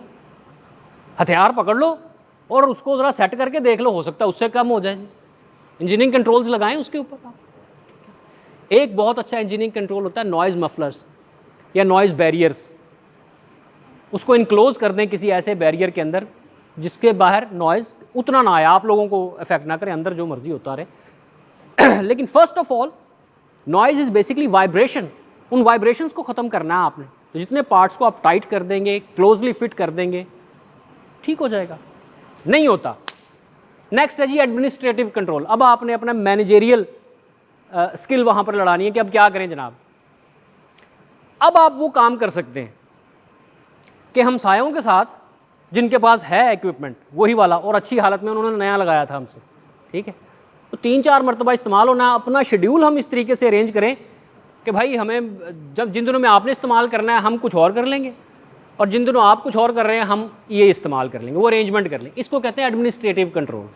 हथियार पकड़ लो और उसको ज़रा सेट करके देख लो, हो सकता है उससे कम हो जाए। इंजीनियरिंग कंट्रोल्स लगाएं उसके ऊपर। एक बहुत अच्छा इंजीनियरिंग कंट्रोल होता है नॉइज़ मफलर्स या नॉइज़ बैरियर्स। उसको इनक्लोज कर दें किसी ऐसे बैरियर के अंदर जिसके बाहर नॉइज़ उतना ना आए, आप लोगों को इफेक्ट ना करे, अंदर जो मर्जी होता रहे। लेकिन first of all noise is basically vibration. उन वाइब्रेशंस को ख़त्म करना है आपने, तो जितने पार्ट्स को आप टाइट कर देंगे, क्लोजली फिट कर देंगे, ठीक हो जाएगा। नहीं होता। नेक्स्ट है जी एडमिनिस्ट्रेटिव कंट्रोल। अब आपने अपना मैनेजेरियल स्किल वहाँ पर लड़ानी है कि अब क्या करें जनाब। अब आप वो काम कर सकते हैं कि हमसायों के साथ जिनके पास है इक्विपमेंट वही वाला और अच्छी हालत में उन्होंने नया लगाया था हमसे, ठीक है, तो 3-4 मरतबा इस्तेमाल होना, अपना शेड्यूल हम इस तरीके से अरेंज करें कि भाई हमें जब जिन दिनों में आपने इस्तेमाल करना है हम कुछ और कर लेंगे और जिन दिनों आप कुछ और कर रहे हैं हम ये इस्तेमाल कर लेंगे, वो अरेंजमेंट कर लेंगे। इसको कहते हैं एडमिनिस्ट्रेटिव कंट्रोल।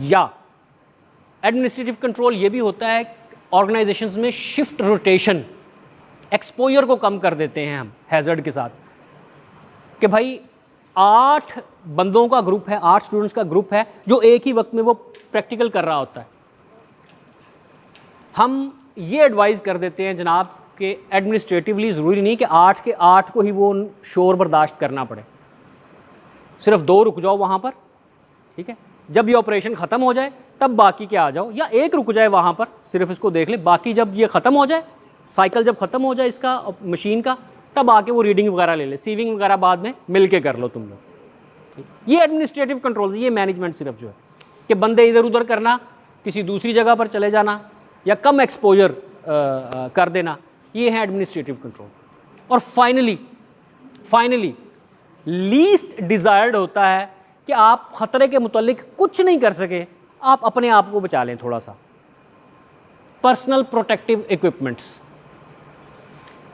या एडमिनिस्ट्रेटिव कंट्रोल ये भी होता है ऑर्गेनाइजेशंस में शिफ्ट रोटेशन, एक्सपोजर को कम कर देते हैं हम हैज़र्ड के साथ कि भाई 8 बंदों का ग्रुप है, 8 स्टूडेंट्स का ग्रुप है जो एक ही वक्त में वो प्रैक्टिकल कर रहा होता है। हम ये एडवाइस कर देते हैं जनाब कि एडमिनिस्ट्रेटिवली ज़रूरी नहीं कि 8 के 8 को ही वो शोर बर्दाश्त करना पड़े, सिर्फ 2 रुक जाओ वहाँ पर, ठीक है, जब ये ऑपरेशन ख़त्म हो जाए तब बाकी के आ जाओ, या एक रुक जाए वहाँ पर सिर्फ इसको देख ले, बाकी जब ये ख़त्म हो जाए, साइकिल जब ख़त्म हो जाए इसका मशीन का, तब आके वो रीडिंग वगैरह ले ले, सीविंग वगैरह बाद में मिल के कर लो तुम लोग। ये एडमिनिस्ट्रेटिव कंट्रोल, ये मैनेजमेंट सिर्फ जो है कि बंदे इधर उधर करना, किसी दूसरी जगह पर चले जाना या कम एक्सपोजर कर देना, ये है एडमिनिस्ट्रेटिव कंट्रोल। और फाइनली लीस्ट डिज़ायर्ड होता है कि आप ख़तरे के मुतल्लिक कुछ नहीं कर सके, आप अपने आप को बचा लें थोड़ा सा। Personal protective equipments,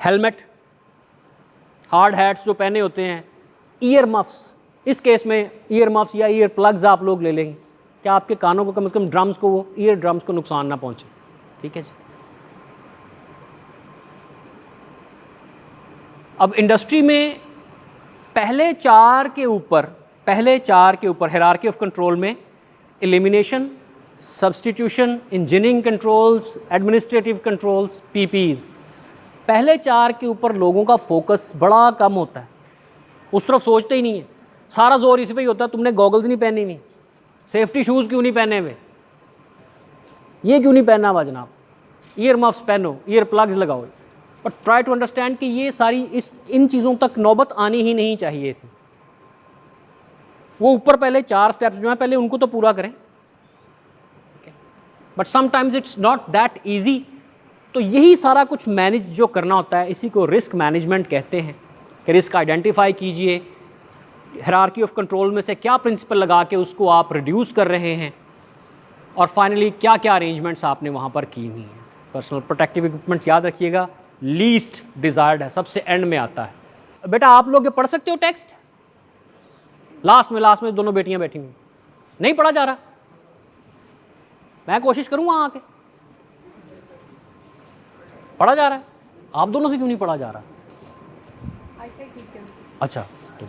helmet, hard hats जो पहने होते हैं, ईयर मफ्स, इस केस में ईयर मफ्स या ईयर प्लग्स आप लोग ले लेंगे कि आपके कानों को कम से कम ड्रम्स को, वो ईयर ड्रम्स को नुकसान ना पहुंचे, ठीक है जी। अब इंडस्ट्री में पहले चार के ऊपर हायरार्की ऑफ कंट्रोल में elimination, substitution, engineering controls, administrative controls, PPs, पहले 4 के ऊपर लोगों का फोकस बड़ा कम होता है, उस तरफ सोचते ही नहीं है, सारा जोर इस पे ही होता है तुमने गॉगल्स नहीं पहनी हुई, सेफ्टी शूज़ क्यों नहीं पहने हुए, ये क्यों नहीं पहना हुआ जनाब, ईयर मफ्स पहनो, ईयर प्लग्स लगाओ। बट ट्राई टू अंडरस्टैंड कि ये सारी इन चीज़ों तक नौबत आनी ही नहीं चाहिए थी। वो ऊपर पहले 4 स्टेप्स जो हैं पहले उनको तो पूरा करें, but sometimes it's not that easy. तो यही सारा कुछ मैनेज जो करना होता है, इसी को रिस्क मैनेजमेंट कहते हैं कि रिस्क आइडेंटिफाई कीजिए, हायरार्की ऑफ कंट्रोल में से क्या प्रिंसिपल लगा के उसको आप रिड्यूस कर रहे हैं, और फाइनली क्या क्या अरेंजमेंट्स आपने वहाँ पर की हुई हैं। पर्सनल प्रोटेक्टिव इक्विपमेंट याद रखिएगा, लीस्ट डिज़ायर्ड है, सबसे एंड में आता है। बेटा आप लोग ये पढ़ सकते हो टेक्स्ट, लास्ट में दोनों बेटियाँ बैठी हुई, नहीं पढ़ा जा रहा, मैं कोशिश करूँगा आके, पढ़ा जा रहा है, आप दोनों से क्यों नहीं पढ़ा जा रहा? अच्छा तो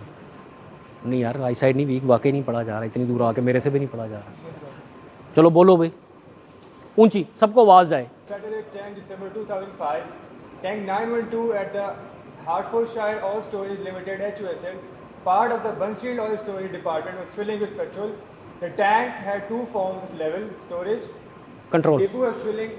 नहीं यार, आई साइड नहीं वीक, वाकई नहीं पढ़ा जा रहा, इतनी दूर आके मेरे से भी नहीं पढ़ा जा रहा। चलो बोलो भाई, ऊंची, सबको आवाज़ जाए। Saturday 10 December 2005, Tank 912 at the Hertfordshire Oil Storage Limited (HOSL), part of the Buncefield Oil Storage Department, was filling with petrol. The tank had 2 forms of level storage. Control. Depot was filling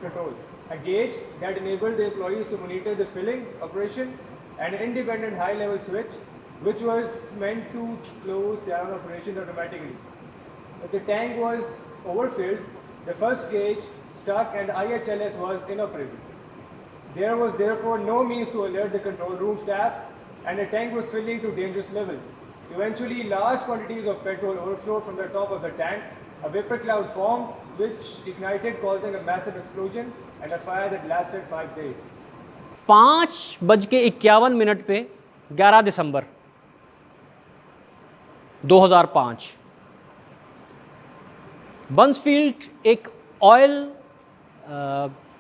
control. A gauge that enabled the employees to monitor the filling operation, and an independent high-level switch, which was meant to close down operations automatically. If the tank was overfilled, the first gauge stuck and the IHLS was inoperable. There was therefore no means to alert the control room staff, and the tank was filling to dangerous levels. Eventually, large quantities of petrol overflowed from the top of the tank. A vapor cloud formed, which ignited, causing a massive explosion and a fire that lasted 5 days. 5:51 पे 11 दिसंबर 2005 बंसफील्ड एक oil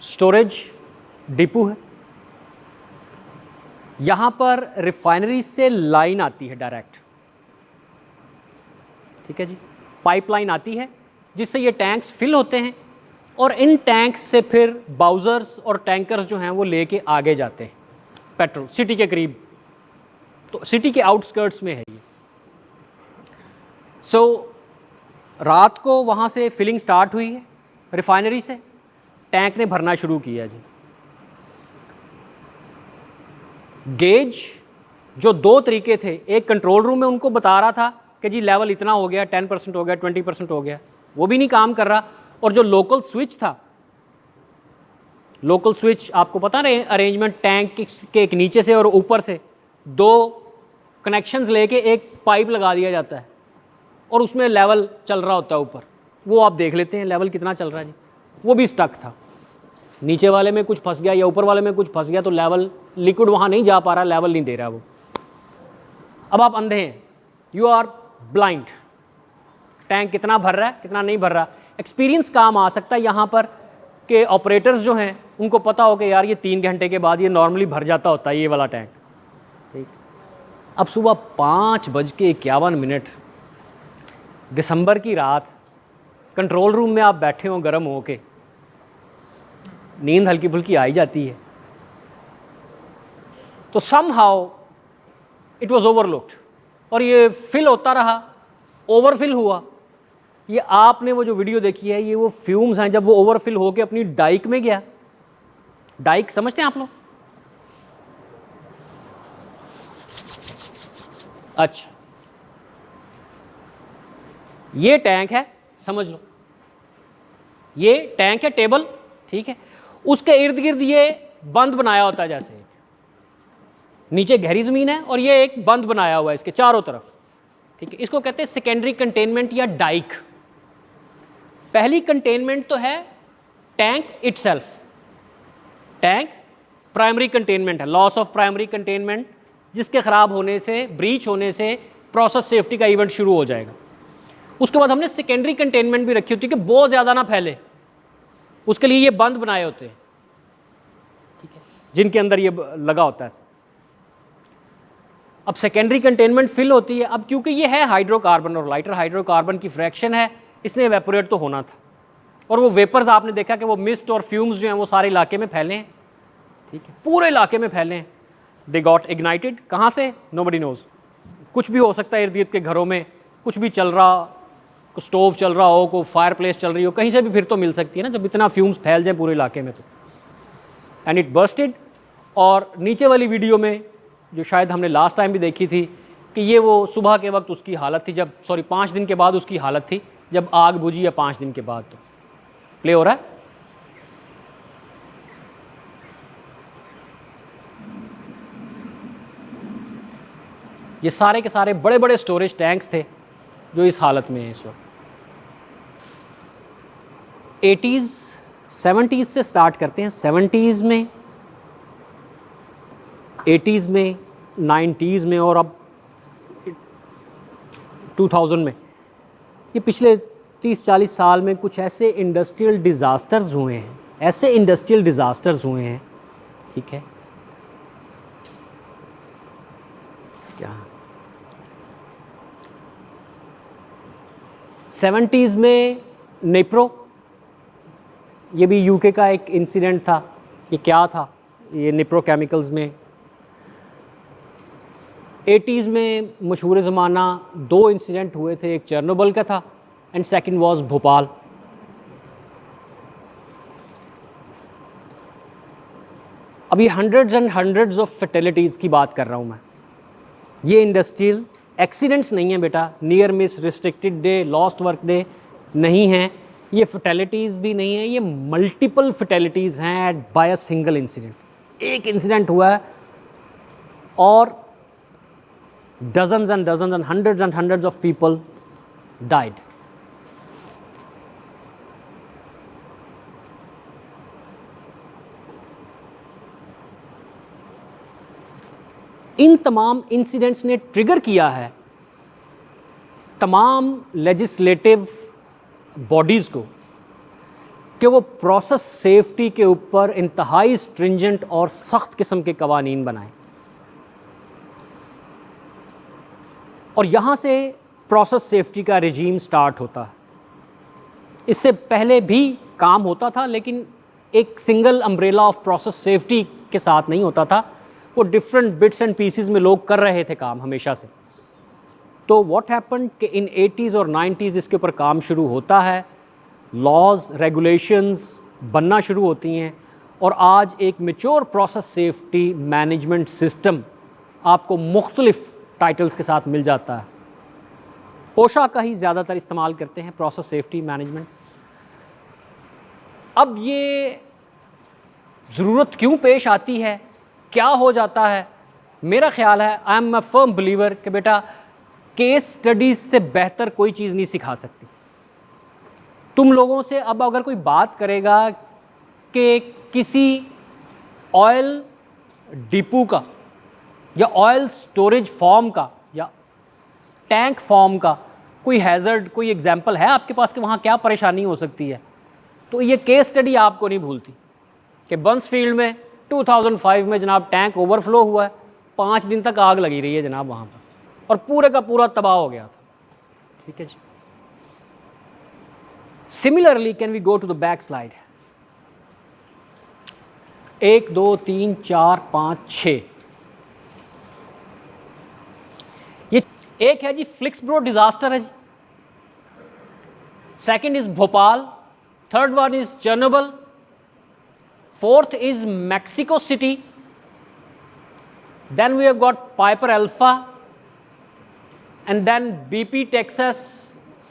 storage depot है। यहाँ पर refinery से line आती है direct, ठीक है जी, पाइपलाइन आती है जिससे ये टैंक्स फिल होते हैं, और इन टैंक्स से फिर बाउज़र्स और टैंकर्स जो हैं वो लेके आगे जाते हैं पेट्रोल सिटी के करीब, तो सिटी के आउटस्कर्ट्स में है ये। सो रात को वहाँ से फिलिंग स्टार्ट हुई है रिफाइनरी से, टैंक ने भरना शुरू किया जी। गेज जो 2 तरीके थे, एक कंट्रोल रूम में उनको बता रहा था कि जी लेवल इतना हो गया, 10% हो गया, 20% हो गया, वो भी नहीं काम कर रहा, और जो लोकल स्विच था, लोकल स्विच आपको पता रहे अरेंजमेंट टैंक के एक नीचे से और ऊपर से, 2 कनेक्शंस लेके एक पाइप लगा दिया जाता है और उसमें लेवल चल रहा होता है ऊपर, वो आप देख लेते हैं लेवल कितना चल रहा है जी। वो भी स्टक था, नीचे वाले में कुछ फंस गया या ऊपर वाले में कुछ फंस गया तो लेवल, लिक्विड वहाँ नहीं जा पा रहा, लेवल नहीं दे रहा वो। अब आप अंधे हैं, यू आर ब्लाइंड, टैंक कितना भर रहा है कितना नहीं भर रहा। एक्सपीरियंस काम आ सकता है यहाँ पर कि ऑपरेटर्स जो हैं उनको पता हो कि यार ये 3 घंटे के बाद ये नॉर्मली भर जाता होता है ये वाला टैंक, ठीक। अब सुबह 5:51 दिसंबर की रात, कंट्रोल रूम में आप बैठे हो गर्म हो के, नींद हल्की फुल्की आ ही जाती है, तो समहाउ इट वाज ओवरलुक्ड और ये फिल होता रहा, ओवरफिल हुआ। ये आपने वो जो वीडियो देखी है, ये वो फ्यूम्स हैं जब वो ओवरफिल होके अपनी डाइक में गया। डाइक समझते हैं आप लोग? अच्छा, ये टैंक है, समझ लो ये टैंक है, टेबल, ठीक है। उसके इर्द गिर्द ये बंद बनाया होता है, जैसे नीचे गहरी ज़मीन है और ये एक बंद बनाया हुआ है इसके चारों तरफ, ठीक है। इसको कहते हैं सेकेंडरी कंटेनमेंट या डाइक। पहली कंटेनमेंट तो है tank itself, tank primary containment है, लॉस ऑफ प्राइमरी कंटेनमेंट, जिसके ख़राब होने से, ब्रीच होने से प्रोसेस सेफ्टी का इवेंट शुरू हो जाएगा। उसके बाद हमने सेकेंडरी कंटेनमेंट भी रखी होती है कि बहुत ज़्यादा ना फैले, उसके लिए ये बंद बनाए होते हैं, ठीक है, जिनके अंदर ये लगा होता है। अब सेकेंडरी कंटेनमेंट फिल होती है, अब क्योंकि ये है हाइड्रोकार्बन और लाइटर हाइड्रोकार्बन की फ्रैक्शन है, इसने एवेपोरेट तो होना था, और वो वेपर्स आपने देखा कि वो मिस्ट और फ्यूम्स जो हैं वो सारे इलाके में फैले हैं, ठीक है, पूरे इलाके में फैले हैं। दे गॉट इग्नाइटेड, कहाँ से नोबडी नोज, कुछ भी हो सकता है, इर्द गिर्द के घरों में कुछ भी चल रहा, को स्टोव चल रहा हो, को फायर प्लेस चल रही हो, कहीं से भी फिर तो मिल सकती है ना जब इतना फ्यूम्स फैल जाए पूरे इलाके में तो। And it bursted. और नीचे वाली वीडियो में जो शायद हमने लास्ट टाइम भी देखी थी कि ये वो सुबह के वक्त उसकी हालत थी, जब 5 दिन के बाद उसकी हालत थी जब आग बुझी, या 5 दिन के बाद। तो प्ले हो रहा है। ये सारे के सारे बड़े बड़े स्टोरेज टैंक्स थे जो इस हालत में है इस वक्त। 80s 70s से स्टार्ट करते हैं, 70s में, 80s में, 90s में और अब 2000 में, ये पिछले 30-40 साल में कुछ ऐसे इंडस्ट्रियल डिज़ास्टर्स हुए हैं, ऐसे इंडस्ट्रियल डिज़ास्टर्स हुए हैं, ठीक है, क्या 70s में नेप्रो, ये भी यूके का एक इंसिडेंट था। ये क्या था, ये निप्रो केमिकल्स में। 80s में मशहूर ज़माना 2 इंसिडेंट हुए थे, एक चेरनोबिल का था एंड सेकंड वाज भोपाल। अभी हंड्रेड्स एंड हंड्रेड्स ऑफ फर्टिलिटीज़ की बात कर रहा हूँ मैं। ये इंडस्ट्रियल एक्सीडेंट्स नहीं है बेटा, near miss, restricted day, lost work day नहीं है, ये फर्टिलिटीज़ भी नहीं है, ये मल्टीपल फर्टिलिटीज़ हैं बाय अ सिंगल इंसिडेंट। एक इंसिडेंट हुआ है और dozens and dozens and hundreds of people died. इन तमाम इंसिडेंट्स ने ट्रिगर किया है तमाम लेजिस्लेटिव बॉडीज़ को कि वो प्रोसेस सेफ्टी के ऊपर इंतहाई स्ट्रिंजेंट और सख्त किस्म के कवानीन बनाएं। और यहाँ से प्रोसेस सेफ्टी का रिजीम स्टार्ट होता है। इससे पहले भी काम होता था लेकिन एक single umbrella of process safety के साथ नहीं होता था, वो डिफरेंट बिट्स एंड पीसेस में लोग कर रहे थे काम हमेशा से। तो व्हाट हैपेंड कि इन 80s और 90s इसके ऊपर काम शुरू होता है, लॉज रेगुलेशंस बनना शुरू होती हैं और आज एक mature process safety management system आपको मुख्तलिफ टाइटल्स के साथ मिल जाता है। ओशा का ही ज़्यादातर इस्तेमाल करते हैं प्रोसेस सेफ्टी मैनेजमेंट। अब ये ज़रूरत क्यों पेश आती है, क्या हो जाता है मेरा ख्याल है, I am a firm believer कि बेटा केस स्टडीज से बेहतर कोई चीज़ नहीं सिखा सकती। तुम लोगों से अब अगर कोई बात करेगा कि किसी ऑयल डिपो का या ऑयल स्टोरेज फॉर्म का या टैंक फॉर्म का कोई हैज़र्ड, कोई एग्जाम्पल है आपके पास कि वहाँ क्या परेशानी हो सकती है, तो ये केस स्टडी आपको नहीं भूलती कि बंसफील्ड में 2005 में जनाब टैंक ओवरफ्लो हुआ है, 5 दिन तक आग लगी रही है जनाब वहाँ पर, और पूरे का पूरा तबाह हो गया था। ठीक है जी। Similarly can we go to the back slide. 1 2 3 4 5 6, ये एक है जी फ्लिक्सब्रो डिजास्टर है जी, second is Bhopal, third one is Chernobyl, fourth is Mexico City, then we have got Piper Alpha, and then BP Texas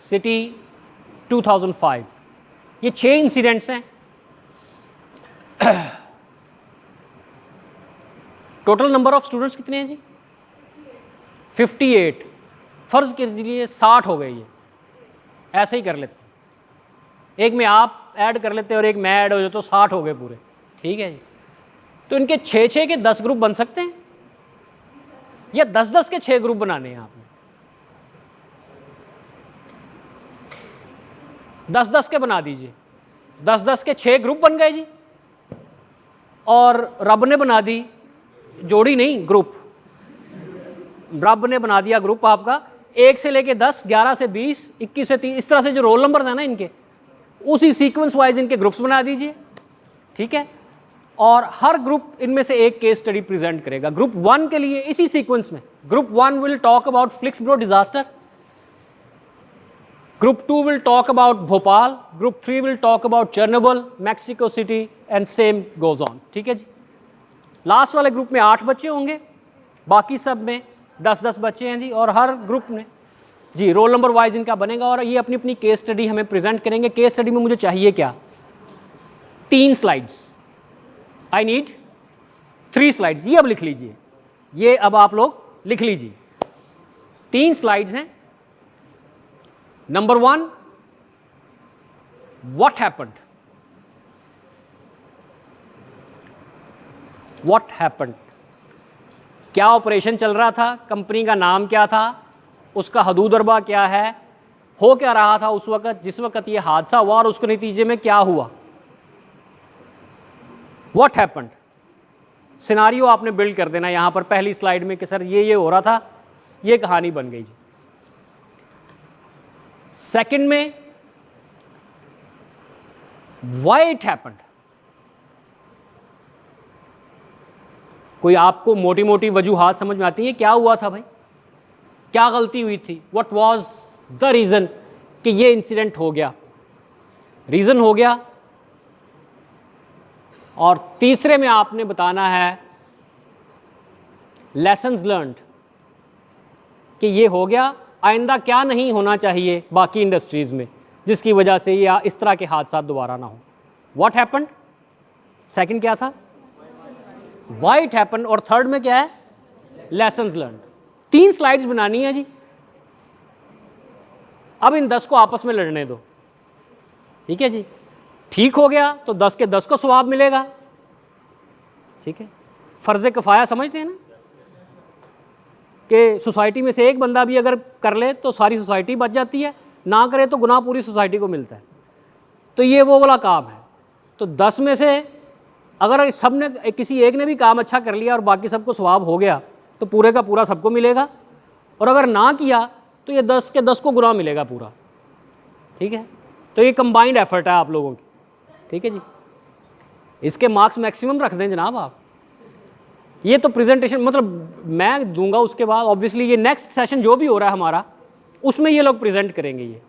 City 2005। ये 6 incidents हैं। Total number of students कितने हैं जी? 58। फर्ज कीजिए 60 हो गए, ये ऐसे ही कर लेते, एक में आप ऐड कर लेते और एक में ऐड हो जाए तो 60 हो गए पूरे। ठीक है जी। तो इनके 6-6 के 10 ग्रुप बन सकते हैं या 10-10 के 6 ग्रुप बनाने हैं आपने? 10-10 के बना दीजिए, 10-10 के 6 ग्रुप बन गए जी, और रब ने बना दी जोड़ी नहीं ग्रुप, रब ने बना दिया ग्रुप आपका 1 से लेके 10, 11 से 20, 21 से 30, इस तरह से जो रोल नंबर्स हैं ना इनके, उसी सीक्वेंस वाइज इनके ग्रुप्स बना दीजिए। ठीक है। और हर ग्रुप इनमें से एक केस स्टडी प्रेजेंट करेगा। ग्रुप 1 के लिए इसी सीक्वेंस में group 1 will talk about Flixborough disaster, group 2 will talk about Bhopal, group 3 will talk about Chernobyl, Mexico City, and same goes on. ठीक है जी। लास्ट वाले ग्रुप में 8 बच्चे होंगे, बाकी सब में 10-10 बच्चे हैं जी, और हर ग्रुप में जी रोल नंबर वाइज इनका बनेगा, और ये अपनी अपनी केस स्टडी हमें प्रेजेंट करेंगे। केस स्टडी में मुझे चाहिए क्या? 3 स्लाइड्स। I need 3 slides. ये अब लिख लीजिए, ये अब आप लोग लिख लीजिए। 3 स्लाइड्स हैं। Number 1, what happened, what happened, क्या ऑपरेशन चल रहा था, कंपनी का नाम क्या था, उसका हदूद अरबा क्या है, हो क्या रहा था उस वक्त जिस वक्त ये हादसा हुआ, और उसके नतीजे में क्या हुआ। व्हाट हैपेंड, सिनारियो आपने बिल्ड कर देना यहाँ पर पहली स्लाइड में कि सर ये हो रहा था, ये कहानी बन गई जी। सेकंड में व्हाई इट हैपेंड, कोई आपको मोटी मोटी वजूहात समझ में आती है क्या हुआ था भाई, क्या गलती हुई थी, व्हाट वाज द रीज़न कि ये इंसिडेंट हो गया, रीज़न हो गया। और तीसरे में आपने बताना है लेसन्स लर्नड कि ये हो गया, आइंदा क्या नहीं होना चाहिए बाकी इंडस्ट्रीज़ में जिसकी वजह से या इस तरह के हादसा दोबारा ना हो। व्हाट हैपेंड, सेकंड क्या था, व्हाई इट हैपेंड, और थर्ड में क्या है, लेसन्स लर्नड। 3 स्लाइड्स बनानी है जी। अब इन 10 को आपस में लड़ने दो। ठीक है जी। ठीक हो गया तो 10 के 10 को सवाब मिलेगा। ठीक है। फ़र्ज़ किफ़ाया समझते हैं ना, कि सोसाइटी में से एक बंदा भी अगर कर ले तो सारी सोसाइटी बच जाती है, ना करे तो गुनाह पूरी सोसाइटी को मिलता है। तो ये वो वाला काम है। तो 10 में से अगर सब ने, किसी एक ने भी काम अच्छा कर लिया और बाकी सबको सवाब हो गया तो पूरे का पूरा सबको मिलेगा, और अगर ना किया तो ये 10 के 10 को गुनाह मिलेगा पूरा। ठीक है। तो ये कंबाइंड एफर्ट है आप लोगों की। ठीक है जी। इसके मार्क्स मैक्सिमम रख दें जनाब आप। ये तो प्रेजेंटेशन मतलब मैं दूंगा, उसके बाद ऑब्वियसली ये नेक्स्ट सेशन जो भी हो रहा है हमारा उसमें ये लोग प्रेजेंट करेंगे ये।